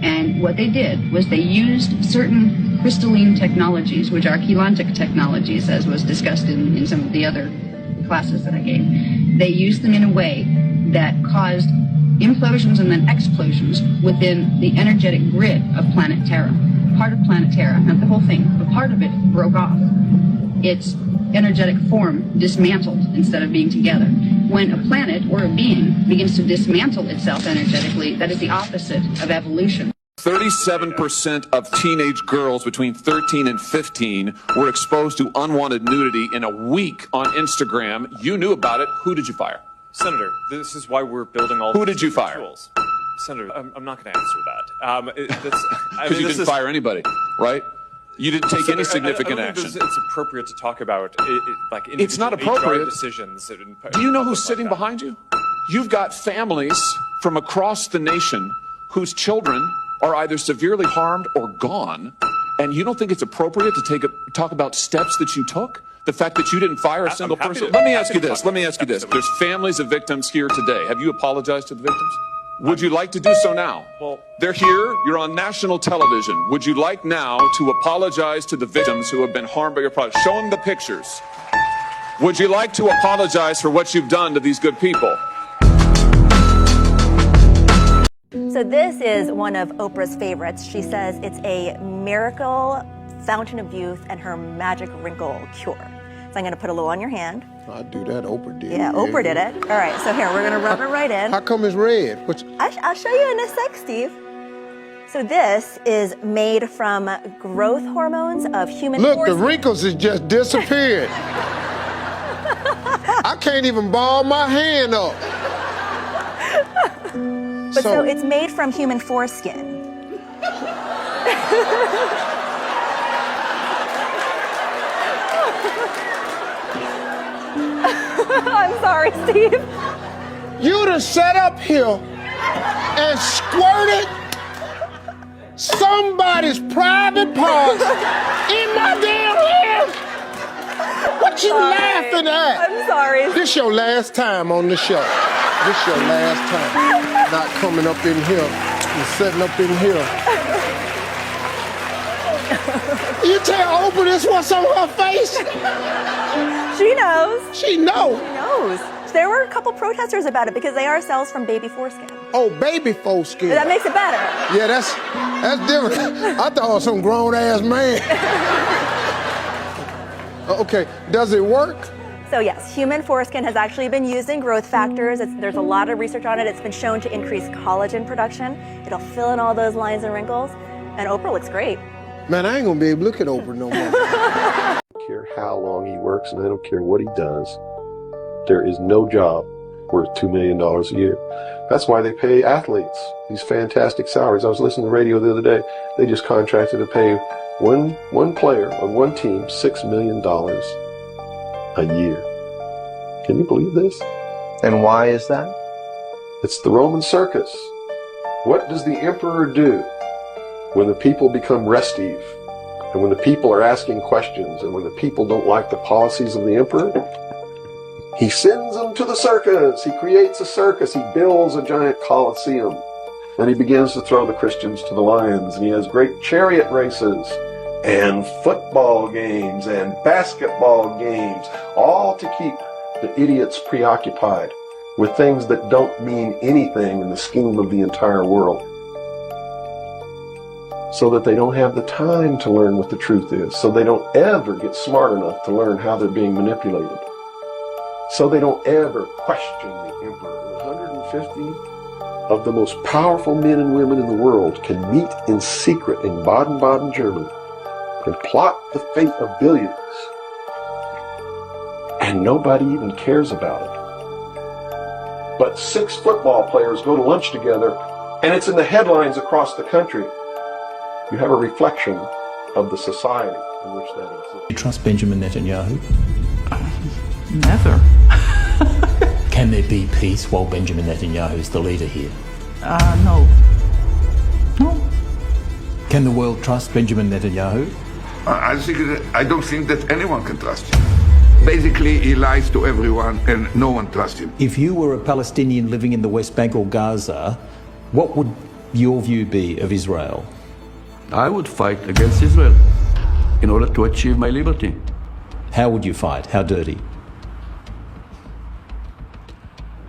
And what they did was they used certain crystalline technologies, which are chelantic technologies, as was discussed in some of the other classes that I gave. They used them in a way that caused implosions and then explosions within the energetic grid of planet Terra. Part of planet Terra, not the whole thing, but part of it broke off. Its energetic form dismantled instead of being together. When a planet or a being begins to dismantle itself energetically, that is the opposite of evolution. 37% of teenage girls between 13 and 15 were exposed to unwanted nudity in a week on Instagram. You knew about it. Who did you fire? Senator, this is why we're building all Who these did you fire? tools. Senator, I'm not going to answer that. Because you didn't fire anybody, right? You didn't take any significant I don't think action. it's appropriate to talk about like It's not individual appropriate. HR decisions. Do you know who's sitting behind you? You've got families from across the nation whose children are either severely harmed or gone, and you don't think it's appropriate to talk about steps that you took? The fact that you didn't fire a single person? Let me ask you this. There's families of victims here today. Have you apologized to the victims? Would you like to do so now? Well, they're here. You're on national television. Would you like now to apologize to the victims who have been harmed by your product? Show them the pictures. Would you like to apologize for what you've done to these good people? So this is one of Oprah's favorites. She says it's a miracle fountain of youth and her magic wrinkle cure. So I'm going to put a little on your hand. I'd do that. Oprah did. Yeah, Oprah did it. All right, so here, we're going to rub it right in. How come it's red? I'll show you in a sec, Steve. So this is made from growth hormones of human Look, foreskin. the wrinkles has just disappeared. I can't even ball my hand up. But so it's made from human foreskin. I'm sorry, Steve. You'd have sat up here and squirted somebody's private parts in my damn hair. What you laughing at? I'm sorry. This your last time on the show. This your last time. Not coming up in here and sitting up in here. You tell Oprah this what's on her face? She knows. She knows. She knows. There were a couple protesters about it because they are cells from baby foreskin. Oh, baby foreskin. That makes it better. Yeah, that's different. I thought it was some grown-ass man. Okay, does it work? So yes, human foreskin has actually been used in growth factors. There's a lot of research on it. It's been shown to increase collagen production. It'll fill in all those lines and wrinkles. And Oprah looks great. Man, I ain't gonna be able to look at Oprah no more. I don't care how long he works and I don't care what he does. There is no job worth $2 million a year. That's why they pay athletes these fantastic salaries. I was listening to the radio the other day. They just contracted to pay one player on one team $6 million a year. Can you believe this? And why is that? It's the Roman circus. What does the emperor do when the people become restive, and when the people are asking questions, and when the people don't like the policies of the emperor? He sends them to the circus. He creates a circus. He builds a giant coliseum. And he begins to throw the Christians to the lions. And he has great chariot races and football games and basketball games, all to keep the idiots preoccupied with things that don't mean anything in the scheme of the entire world, so that they don't have the time to learn what the truth is, so they don't ever get smart enough to learn how they're being manipulated, so they don't ever question the emperor. 150 of the most powerful men and women in the world can meet in secret in Baden-Baden, Germany, and plot the fate of billions, and nobody even cares about it. But 6 football players go to lunch together, and it's in the headlines across the country. You have a reflection of the society in which that exists. You trust Benjamin Netanyahu? Never. Can there be peace while Benjamin Netanyahu is the leader here? No. Can the world trust Benjamin Netanyahu? I don't think that anyone can trust him. Basically, he lies to everyone and no one trusts him. If you were a Palestinian living in the West Bank or Gaza, what would your view be of Israel? I would fight against Israel in order to achieve my liberty. How would you fight? How dirty?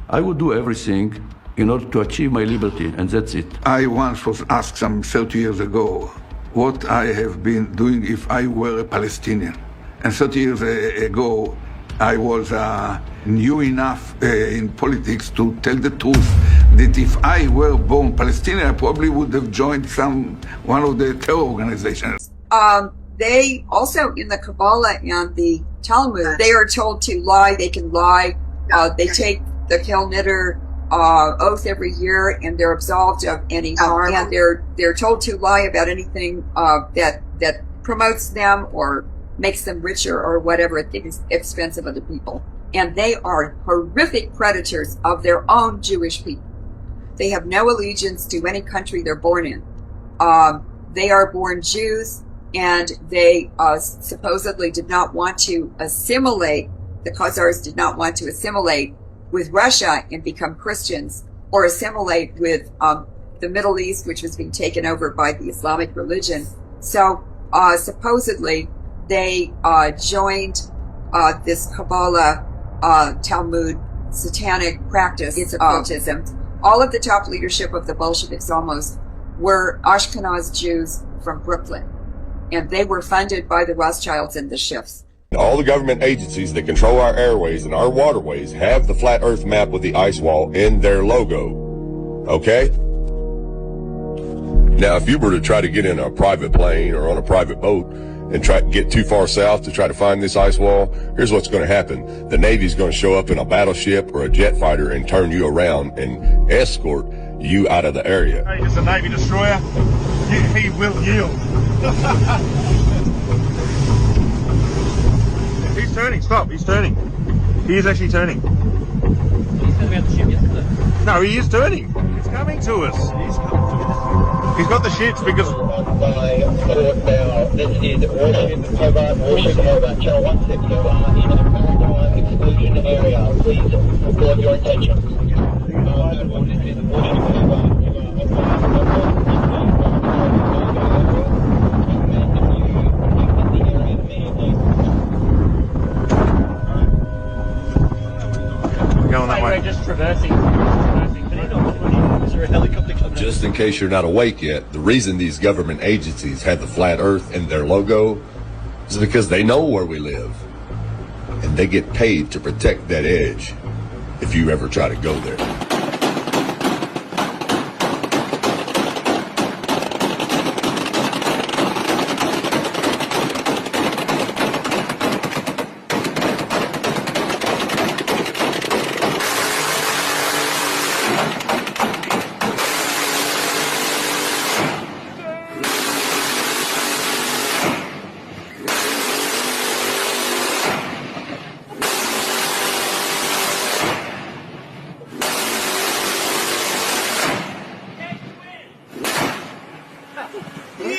I would do everything in order to achieve my liberty, and that's it. I once was asked some 30 years ago what I have been doing if I were a Palestinian. And 30 years ago, I was new enough in politics to tell the truth that if I were born Palestinian, I probably would have joined one of the terror organizations. They also, in the Kabbalah and the Talmud, they are told to lie. They can lie. They take the Kel Nidder oath every year, and they're absolved of any harm. And they're told to lie about anything that promotes them or makes them richer or whatever at the expense of other people. And they are horrific predators of their own Jewish people. They have no allegiance to any country they're born in. They are born Jews, and they supposedly did not want to assimilate, the Khazars did not want to assimilate with Russia and become Christians, or assimilate with the Middle East, which was being taken over by the Islamic religion. So supposedly they joined this Kabbalah Talmud satanic practice. It's occultism. All of the top leadership of the Bolsheviks almost were Ashkenaz Jews from Brooklyn, and they were funded by the Rothschilds and the Schiffs. All the government agencies that control our airways and our waterways have the flat earth map with the ice wall in their logo. Okay? Now, if you were to try to get in a private plane or on a private boat and try to get too far south to try to find this ice wall, here's what's going to happen. The Navy's going to show up in a battleship or a jet fighter and turn you around and escort you out of the area. Hey, it's a Navy destroyer. He will yield. He's turning, stop, he's turning. He is actually turning. He's going about the ship yesterday. No, he is turning. He's coming to us. He's got the shits because... This is Warship Hobart, Channel 160, in a maritime exclusion area. Please report your attention. Going that way. Just traversing. Is there a helicopter coming? Just in case you're not awake yet, the reason these government agencies have the flat earth in their logo is because they know where we live. And they get paid to protect that edge if you ever try to go there.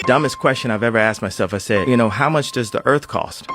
Dumbest question I've ever asked myself. I said, you know, how much does the earth cost?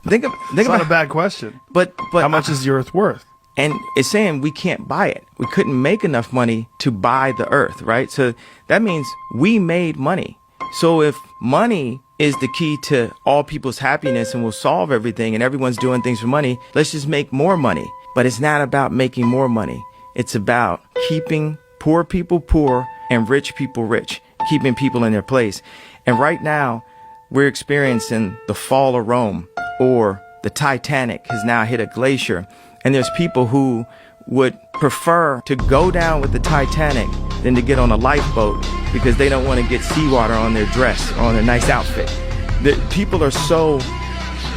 Think It's about not a bad question. But how much is the earth worth? And it's saying we can't buy it. We couldn't make enough money to buy the earth, right? So that means we made money. So if money is the key to all people's happiness and will solve everything and everyone's doing things for money, let's just make more money. But it's not about making more money. It's about keeping poor people poor and rich people rich, keeping people in their place. And right now, we're experiencing the fall of Rome, or the Titanic has now hit a glacier. And there's people who would prefer to go down with the Titanic than to get on a lifeboat because they don't want to get seawater on their dress or on their nice outfit. The people are so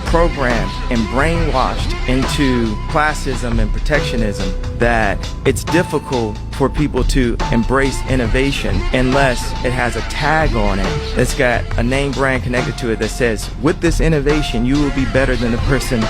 programmed and brainwashed into classism and protectionism that it's difficult for people to embrace innovation unless it has a tag on it that's got a name brand connected to it that says, with this innovation, you will be better than the person,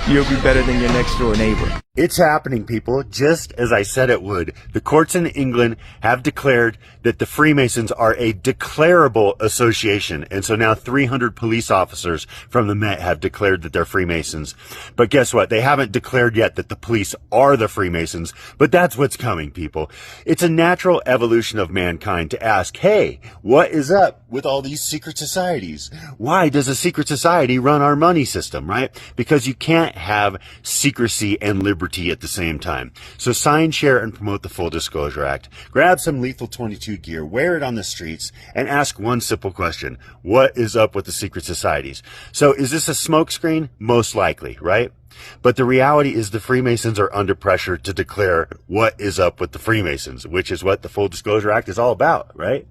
you'll be better than your next door neighbor. It's happening, people, just as I said it would. The courts in England have declared that the Freemasons are a declarable association. And so now 300 police officers from the Met have declared that they're Freemasons. But guess what? They haven't declared yet that the police are the Freemasons. But that's what's coming, people. It's a natural evolution of mankind to ask, hey, what is up with all these secret societies? Why does a secret society run our money system, right? Because you can't have secrecy and liberty liberty at the same time. So sign, share, and promote the Full Disclosure Act. Grab some Lethal 22 gear, wear it on the streets, and ask one simple question. What is up with the secret societies? So is this a smokescreen? Most likely, right? But the reality is the Freemasons are under pressure to declare what is up with the Freemasons, which is what the Full Disclosure Act is all about, right?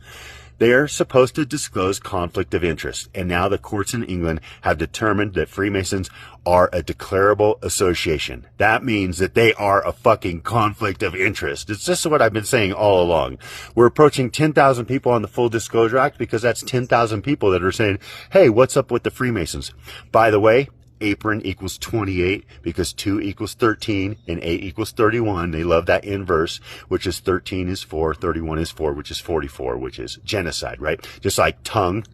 They are supposed to disclose conflict of interest, and now the courts in England have determined that Freemasons are a declarable association. That means that they are a fucking conflict of interest. It's just what I've been saying all along. We're approaching 10,000 people on the Full Disclosure Act because that's 10,000 people that are saying, hey, what's up with the Freemasons? By the way, apron equals 28 because 2 equals 13 and 8 equals 31. They love that inverse, which is 13 is 4, 31 is 4, which is 44, which is genocide, right? Just like tongue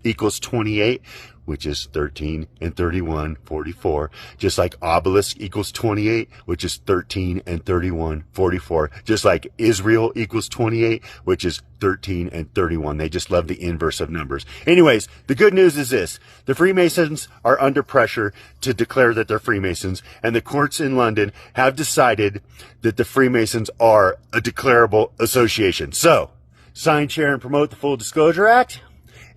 equals 28, which is 13 and 31, 44. Just like obelisk equals 28, which is 13 and 31, 44. Just like Israel equals 28, which is 13 and 31. They just love the inverse of numbers. Anyways, the good news is this. The Freemasons are under pressure to declare that they're Freemasons, and the courts in London have decided that the Freemasons are a declarable association. So, sign, share, and promote the Full Disclosure Act,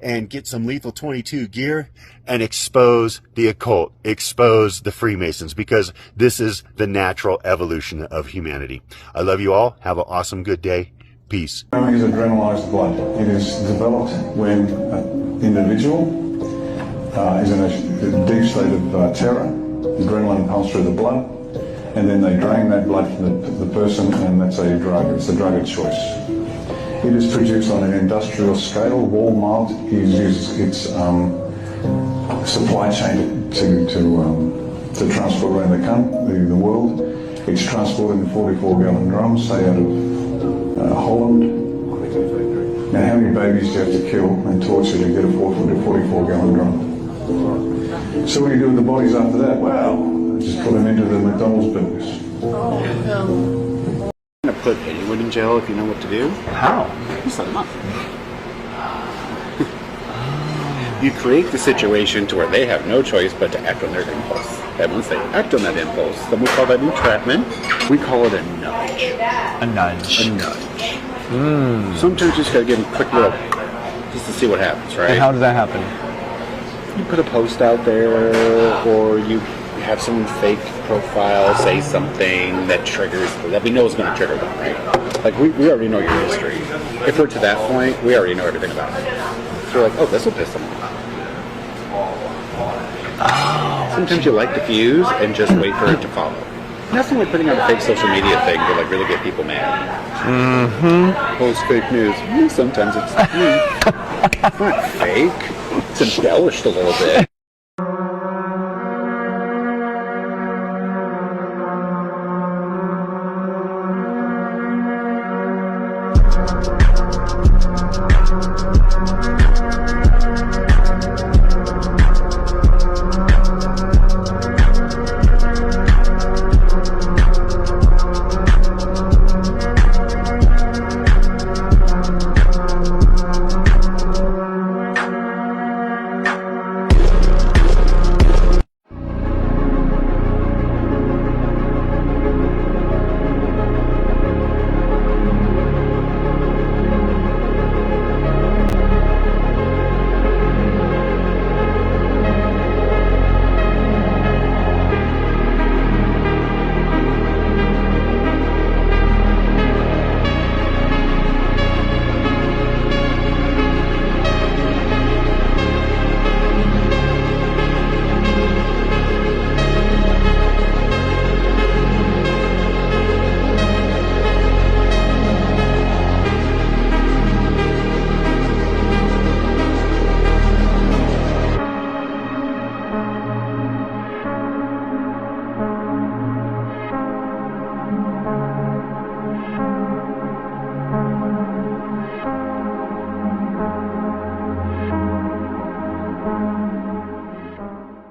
and get some Lethal 22 gear and expose the occult, expose the Freemasons, because this is the natural evolution of humanity. I love you all. Have an awesome, good day. Peace. Is adrenalized blood. It is developed when an individual is in a deep state of terror. Adrenaline pumps through the blood, and then they drain that blood from the person, and that's a drug. It's a drug of choice. It is produced on an industrial scale. Walmart uses its supply chain to transport around the world. It's transported in 44-gallon drums, say out of Holland. Now, how many babies do you have to kill and torture to get a 44-gallon drum? So what do you do with the bodies after that? Well, just put them into the McDonald's burgers. Put anyone in jail if you know what to do? How? You set them up. You create the situation to where they have no choice but to act on their impulse. And once they act on that impulse, then we call that entrapment. We call it a nudge. A nudge. A nudge. Sometimes you just gotta give them a quick little, just to see what happens, right? And how does that happen? You put a post out there, or you have someone fake profile say something that triggers, that we know is going to trigger them, right? Like, we already know your history. If we're to that point, we already know everything about it. So we're like, oh, this will piss them off. Sometimes you light the fuse and just wait for it to follow. Nothing like putting out a fake social media thing to like really get people mad. Post fake news. Sometimes it's not fake. It's embellished a little bit.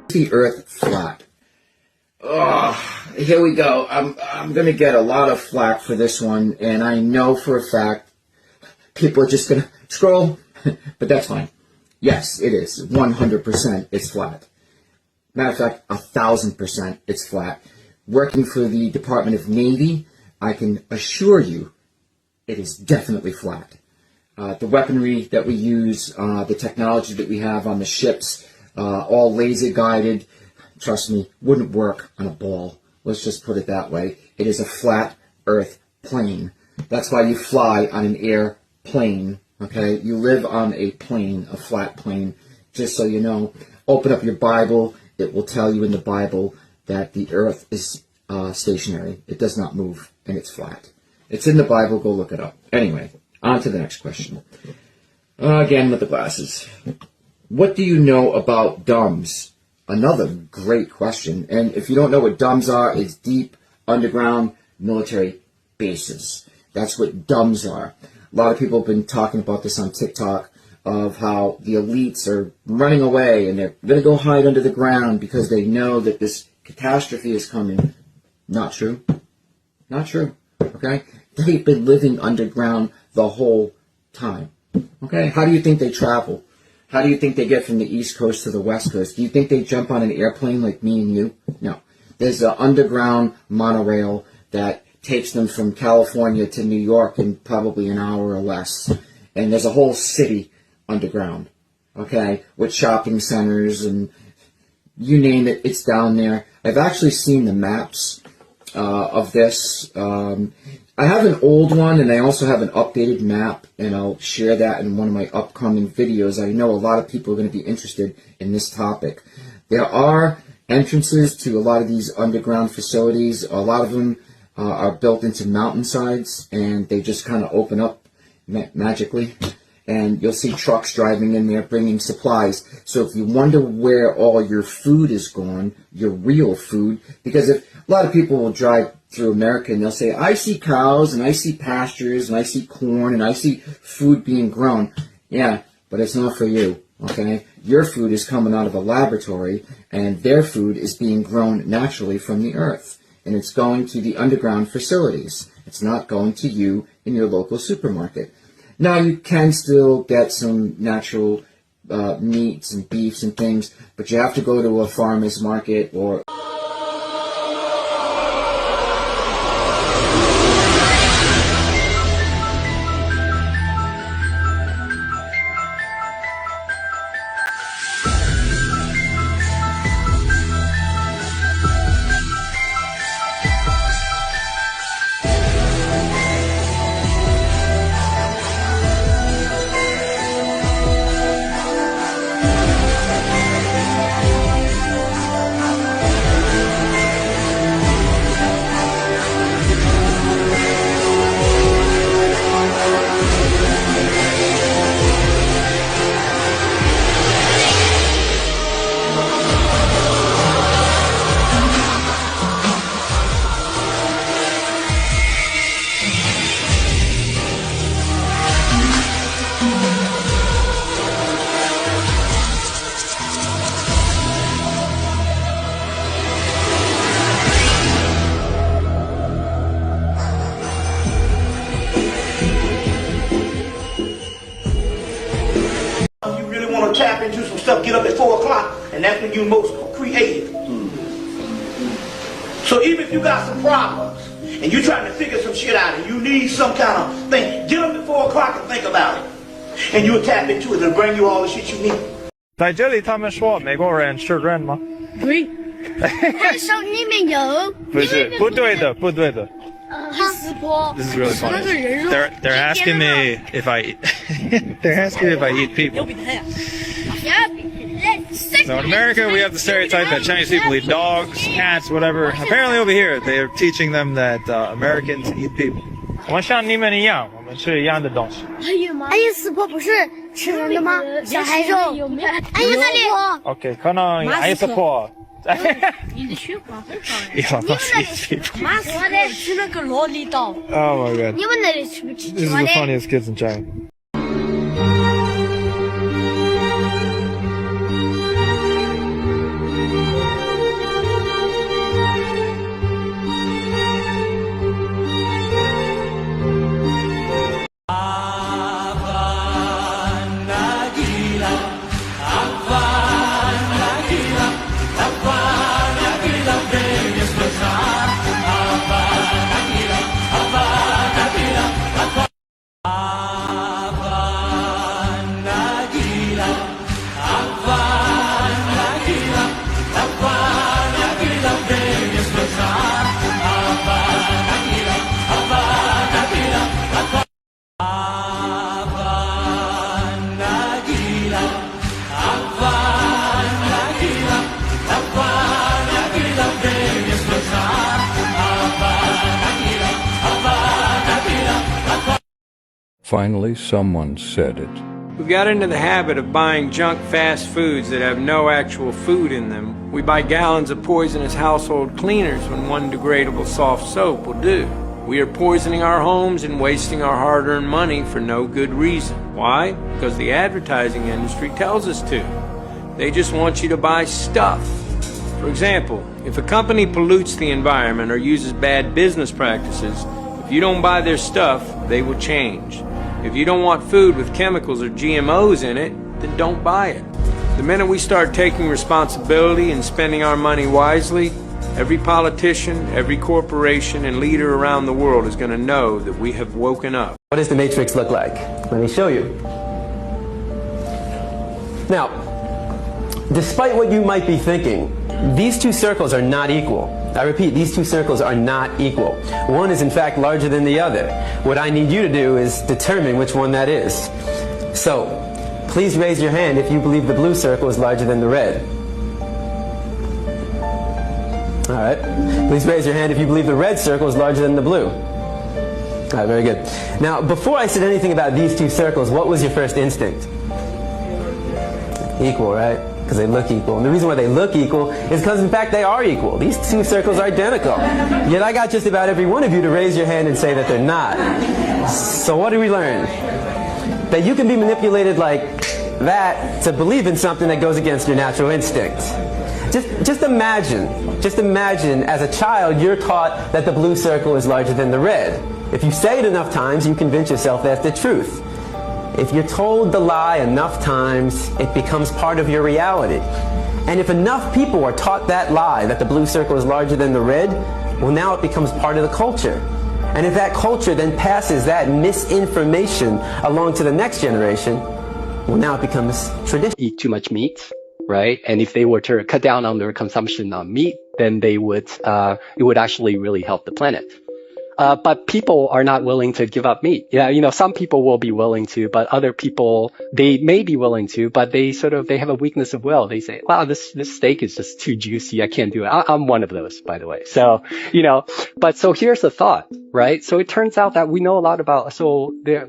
The earth flat. Oh, here we go. I'm going to get a lot of flack for this one, and I know for a fact people are just going to scroll, but that's fine. Yes, it is. 100% it's flat. Matter of fact, 1,000% it's flat. working for the Department of Navy, I can assure you it is definitely flat. The weaponry that we use, the technology that we have on the ships, all laser guided, trust me, wouldn't work on a ball. Let's just put it that way. It is a flat earth plane. That's why you fly on an airplane, okay? You live on a plane, a flat plane, just so you know. Open up your Bible. It will tell you in the Bible that the earth is stationary. It does not move, and it's flat. It's in the Bible. Go look it up. Anyway, on to the next question. Again with the glasses. What do you know about DUMBs? Another great question. And if you don't know what DUMBs are, it's deep underground military bases. That's what DUMBs are. A lot of people have been talking about this on TikTok, of how the elites are running away and they're going to go hide under the ground because they know that this catastrophe is coming. Not true. Not true. Okay? They've been living underground the whole time. Okay? How do you think they travel? How do you think they get from the East Coast to the West Coast? Do you think they jump on an airplane like me and you? No. There's an underground monorail that takes them from California to New York in probably an hour or less. And there's a whole city underground, okay, with shopping centers and you name it, it's down there. I've actually seen the maps of this. I have an old one and I also have an updated map, and I'll share that in one of my upcoming videos. I know a lot of people are going to be interested in this topic. There are entrances to a lot of these underground facilities. A lot of them are built into mountainsides and they just kind of open up magically. And you'll see trucks driving in there bringing supplies. So if you wonder where all your food is gone, your real food, because if a lot of people will drive through America and they'll say, I see cows and I see pastures and I see corn and I see food being grown. Yeah, but it's not for you, okay? Your food is coming out of a laboratory and their food is being grown naturally from the earth. And it's going to the underground facilities. It's not going to you in your local supermarket. Now, you can still get some natural meats and beefs and things, but you have to go to a farmer's market or... Tap into some stuff, get up at 4 o'clock, and that's when you're most creative. So even if you got some problems, and you're trying to figure some shit out, and you need some kind of thing, get up at 4 o'clock and think about it. And you'll tap into it, it'll bring you all the shit you need. 在这里他们说美国人吃人吗？对。手里面有。不是，不对的，不对的。This is really funny. They're asking me if I eat. They're asking me if I eat people. So in America, we have the stereotype that Chinese people eat dogs, cats, whatever. Apparently over here, they are teaching them that Americans eat people. 我们像你们一样，我们吃一样的东西。阿姨四婆不是吃人的吗？小孩肉。阿姨那里。OK， 可能阿姨四婆。你的血管很高。你们那里吃妈说的吃那个萝莉刀。Oh my god！ 你们那里吃不吃？ This is the funniest kids in China. Nagila, Finally, someone said it. We've got into the habit of buying junk fast foods that have no actual food in them. We buy gallons of poisonous household cleaners when one degradable soft soap will do. We are poisoning our homes and wasting our hard-earned money for no good reason. Why? Because the advertising industry tells us to. They just want you to buy stuff. For example, if a company pollutes the environment or uses bad business practices, if you don't buy their stuff, they will change. If you don't want food with chemicals or GMOs in it, then don't buy it. The minute we start taking responsibility and spending our money wisely, every politician, every corporation, and leader around the world is going to know that we have woken up. What does the matrix look like? Let me show you. Now, despite what you might be thinking, these two circles are not equal. I repeat, these two circles are not equal. One is in fact larger than the other. What I need you to do is determine which one that is. So, please raise your hand if you believe the blue circle is larger than the red. Alright. Please raise your hand if you believe the red circle is larger than the blue. Alright, very good. Now, before I said anything about these two circles, what was your first instinct? Equal, right? Because they look equal. And the reason why they look equal is because in fact they are equal. These two circles are identical. Yet I got just about every one of you to raise your hand and say that they're not. So what do we learn? That you can be manipulated like that to believe in something that goes against your natural instinct. Just imagine as a child you're taught that the blue circle is larger than the red. If you say it enough times, you convince yourself that's the truth. If you're told the lie enough times, it becomes part of your reality. And if enough people are taught that lie, that the blue circle is larger than the red, well, now it becomes part of the culture. And if that culture then passes that misinformation along to the next generation, well, now it becomes tradition. Eat too much meat, right? And if they were to cut down on their consumption of meat, then they would, it would actually really help the planet. But people are not willing to give up meat. Yeah, you know, some people will be willing to, but other people, they may be willing to, but they have a weakness of will. They say, wow, this steak is just too juicy. I can't do it. I'm one of those, by the way. So, you know, but so here's the thought, right? So it turns out that we know a lot about,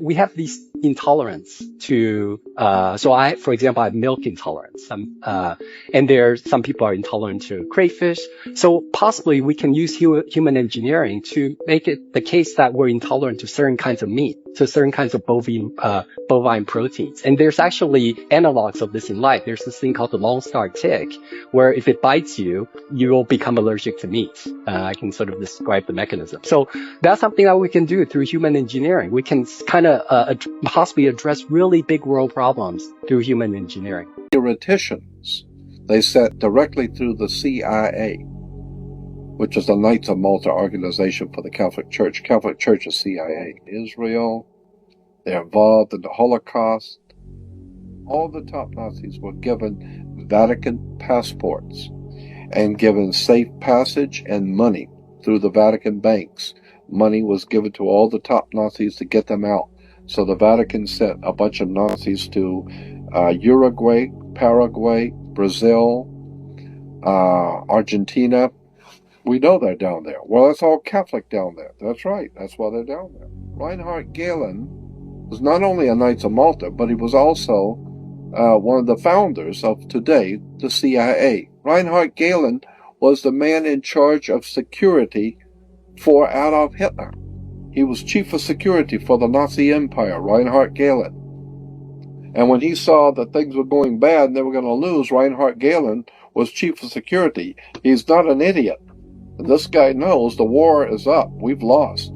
we have these intolerance to, for example, I have milk intolerance. And some people are intolerant to crayfish. So possibly we can use human engineering to make it the case that we're intolerant to certain kinds of meat, to certain kinds of bovine proteins. And there's actually analogs of this in life. There's this thing called the Lone Star tick, where if it bites you, you will become allergic to meat. I can sort of describe the mechanism. So that's something that we can do through human engineering. We can kind of possibly address really big world problems through human engineering. Theoreticians, they sat directly through the CIA, which is the Knights of Malta organization for the Catholic Church. Catholic Church is CIA. Israel, they're involved in the Holocaust. All the top Nazis were given Vatican passports and given safe passage and money through the Vatican banks. Money was given to all the top Nazis to get them out. So the Vatican sent a bunch of Nazis to Uruguay, Paraguay, Brazil, Argentina. We know they're down there. Well, it's all Catholic down there. That's right. That's why they're down there. Reinhard Gehlen was not only a Knights of Malta, but he was also one of the founders of today, the CIA. Reinhard Gehlen was the man in charge of security for Adolf Hitler. He was chief of security for the Nazi Empire, Reinhard Gehlen. And when he saw that things were going bad and they were going to lose, Reinhard Gehlen was chief of security. He's not an idiot. This guy knows the war is up. We've lost.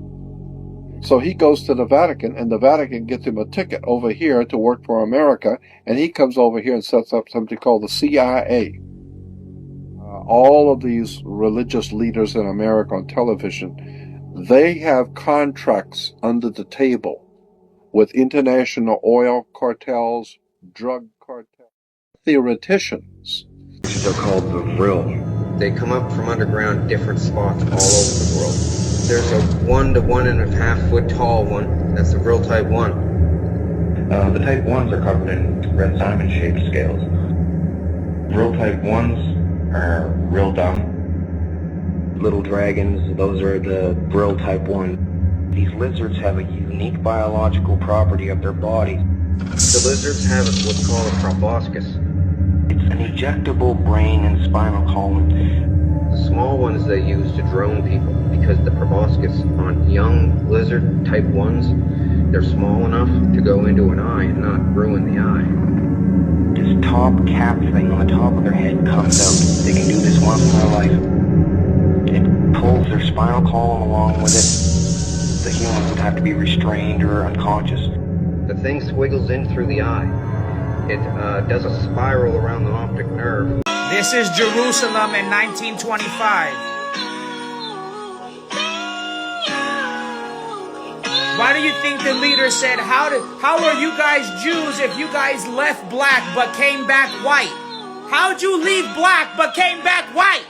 So he goes to the Vatican, and the Vatican gets him a ticket over here to work for America, and he comes over here and sets up something called the CIA. All of these religious leaders in America on television, they have contracts under the table with international oil cartels, drug cartels, theoreticians. They're called the Vril. They come up from underground different spots all over the world. There's a 1 to 1.5 foot tall one. That's the Vril Type 1. The Type 1s are covered in red diamond shaped scales. Vril Type 1s are real dumb. Little dragons, those are the Vril Type 1. These lizards have a unique biological property of their bodies. The lizards have what's called a proboscis. It's an ejectable brain and spinal column. The small ones they use to drone people because the proboscis on young lizard type 1s, they're small enough to go into an eye and not ruin the eye. This top cap thing on the top of their head comes out. They can do this once in their life. It pulls their spinal column along with it. The humans would have to be restrained or unconscious. The thing swiggles in through the eye. It does a spiral around the optic nerve. This is Jerusalem in 1925. Why do you think the leader said, how are you guys Jews if you guys left black but came back white? How'd you leave black but came back white?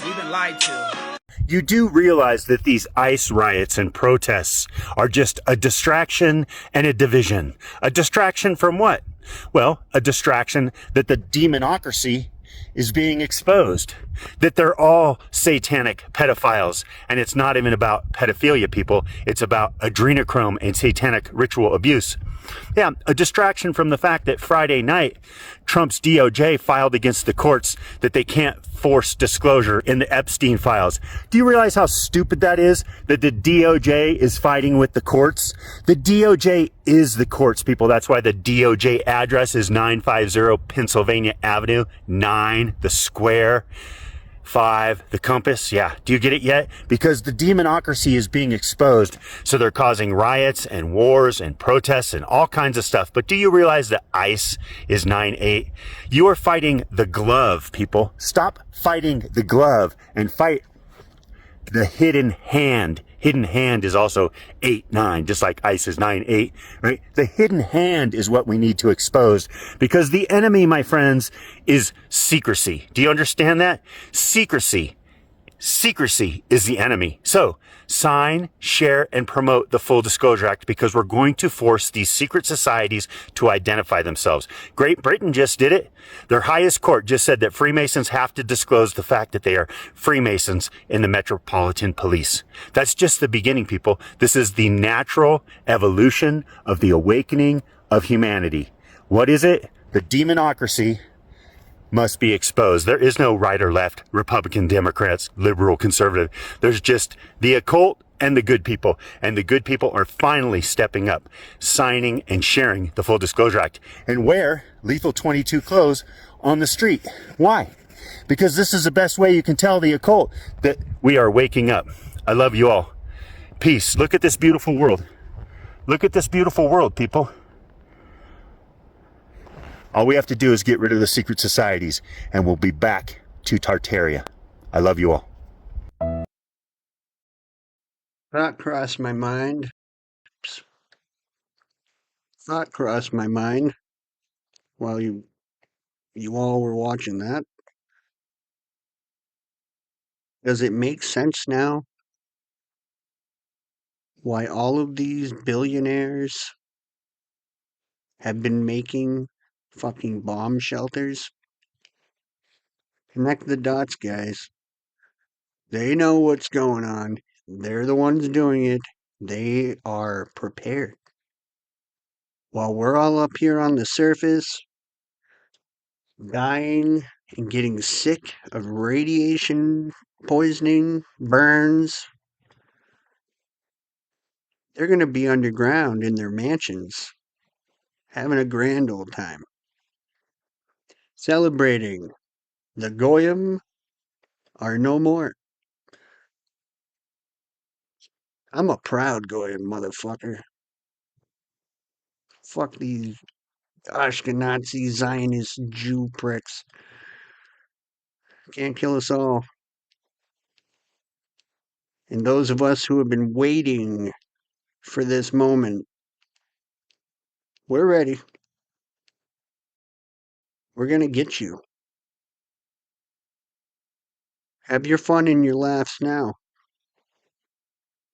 We've been lied to. You do realize that these ICE riots and protests are just a distraction and a division. A distraction from what? Well, a distraction that the demonocracy is being exposed. That they're all satanic pedophiles. And it's not even about pedophilia, people. It's about adrenochrome and satanic ritual abuse. Yeah, a distraction from the fact that Friday night, Trump's DOJ filed against the courts that they can't force disclosure in the Epstein files. Do you realize how stupid that is? That the DOJ is fighting with the courts? The DOJ is the courts, people. That's why the DOJ address is 950 Pennsylvania Avenue, 9, the square. 5, the compass. Yeah. Do you get it yet? Because the demonocracy is being exposed. So they're causing riots and wars and protests and all kinds of stuff. But do you realize that ICE is 9-8? You are fighting the glove, people. Stop fighting the glove and fight the hidden hand. Hidden hand is also 8-9, just like ICE is 9-8, right? The hidden hand is what we need to expose because the enemy, my friends, is secrecy. Do you understand that? Secrecy. Secrecy is the enemy. So sign, share, and promote the Full Disclosure Act because we're going to force these secret societies to identify themselves. Great Britain just did it. Their highest court just said that Freemasons have to disclose the fact that they are Freemasons in the Metropolitan Police. That's just the beginning, people. This is the natural evolution of the awakening of humanity. What is it? The demonocracy must be exposed. There is no right or left, Republican, Democrats, liberal, conservative. There's just the occult and the good people. And the good people are finally stepping up, signing and sharing the Full Disclosure Act. And wear Lethal 22 clothes on the street. Why? Because this is the best way you can tell the occult that we are waking up. I love you all. Peace. Look at this beautiful world. Look at this beautiful world, people. All we have to do is get rid of the secret societies and we'll be back to Tartaria. I love you all. Thought crossed my mind. Thought crossed my mind while you all were watching that. Does it make sense now why all of these billionaires have been making fucking bomb shelters? Connect the dots, guys. They know what's going on. They're the ones doing it. They are prepared. While we're all up here on the surface, dying and getting sick of radiation poisoning, burns, they're going to be underground in their mansions, having a grand old time, celebrating the Goyim are no more. I'm a proud Goyim, motherfucker. Fuck these Ashkenazi Zionist Jew pricks. Can't kill us all. And those of us who have been waiting for this moment, we're ready. We're going to get you. Have your fun and your laughs now.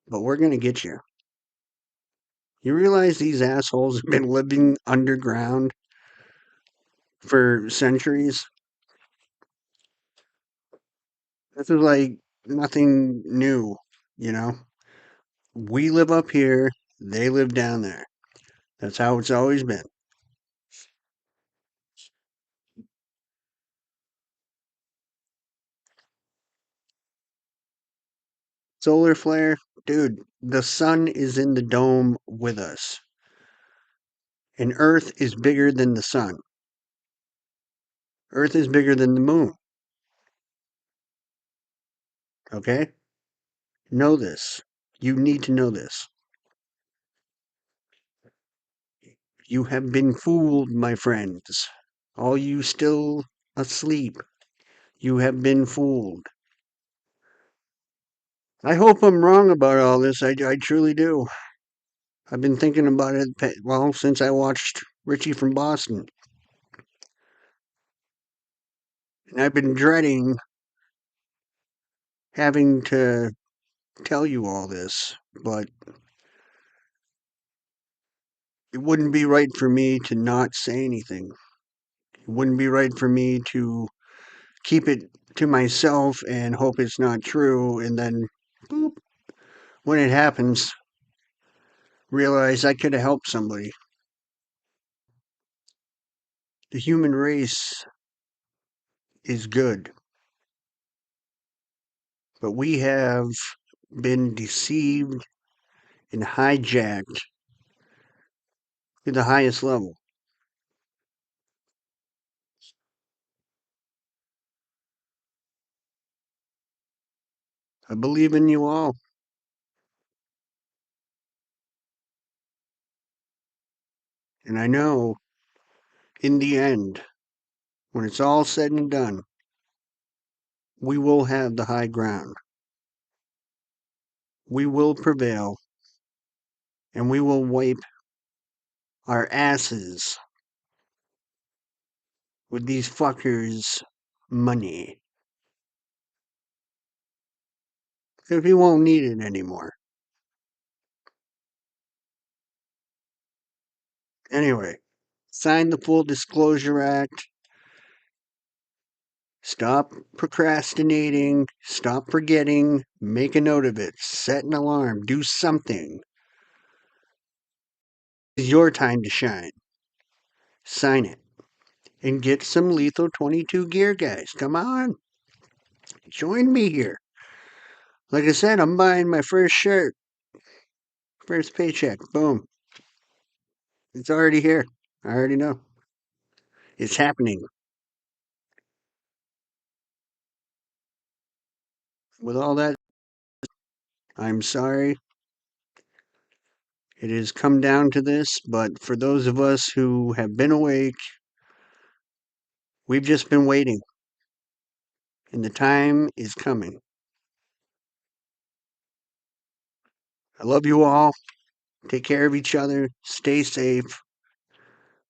But we're going to get you. You realize these assholes have been living underground for centuries? This is like nothing new, you know? We live up here, they live down there. That's how it's always been. Solar flare, dude, the sun is in the dome with us. And Earth is bigger than the sun. Earth is bigger than the moon. Okay? Know this. You need to know this. You have been fooled, my friends. All you still asleep. You have been fooled. I hope I'm wrong about all this. I truly do. I've been thinking about it, well, since I watched Richie from Boston. And I've been dreading having to tell you all this, but it wouldn't be right for me to not say anything. It wouldn't be right for me to keep it to myself and hope it's not true, and then, boop, when it happens, realize I could have helped somebody. The human race is good, but we have been deceived and hijacked to the highest level. I believe in you all. And I know, in the end, when it's all said and done, we will have the high ground. We will prevail, and we will wipe our asses with these fuckers' money. Because we won't need it anymore. Anyway, sign the Full Disclosure Act. Stop procrastinating. Stop forgetting. Make a note of it. Set an alarm. Do something. It's your time to shine. Sign it. And get some Lethal 22 gear, guys. Come on. Join me here. Like I said, I'm buying my first shirt. First paycheck. Boom. It's already here. I already know. It's happening. With all that, I'm sorry it has come down to this, but for those of us who have been awake, we've just been waiting. And the time is coming. I love you all. Take care of each other. Stay safe.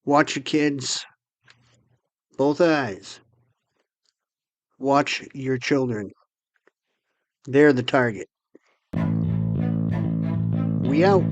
Watch your kids. Both eyes. Watch your children. They're the target. We out.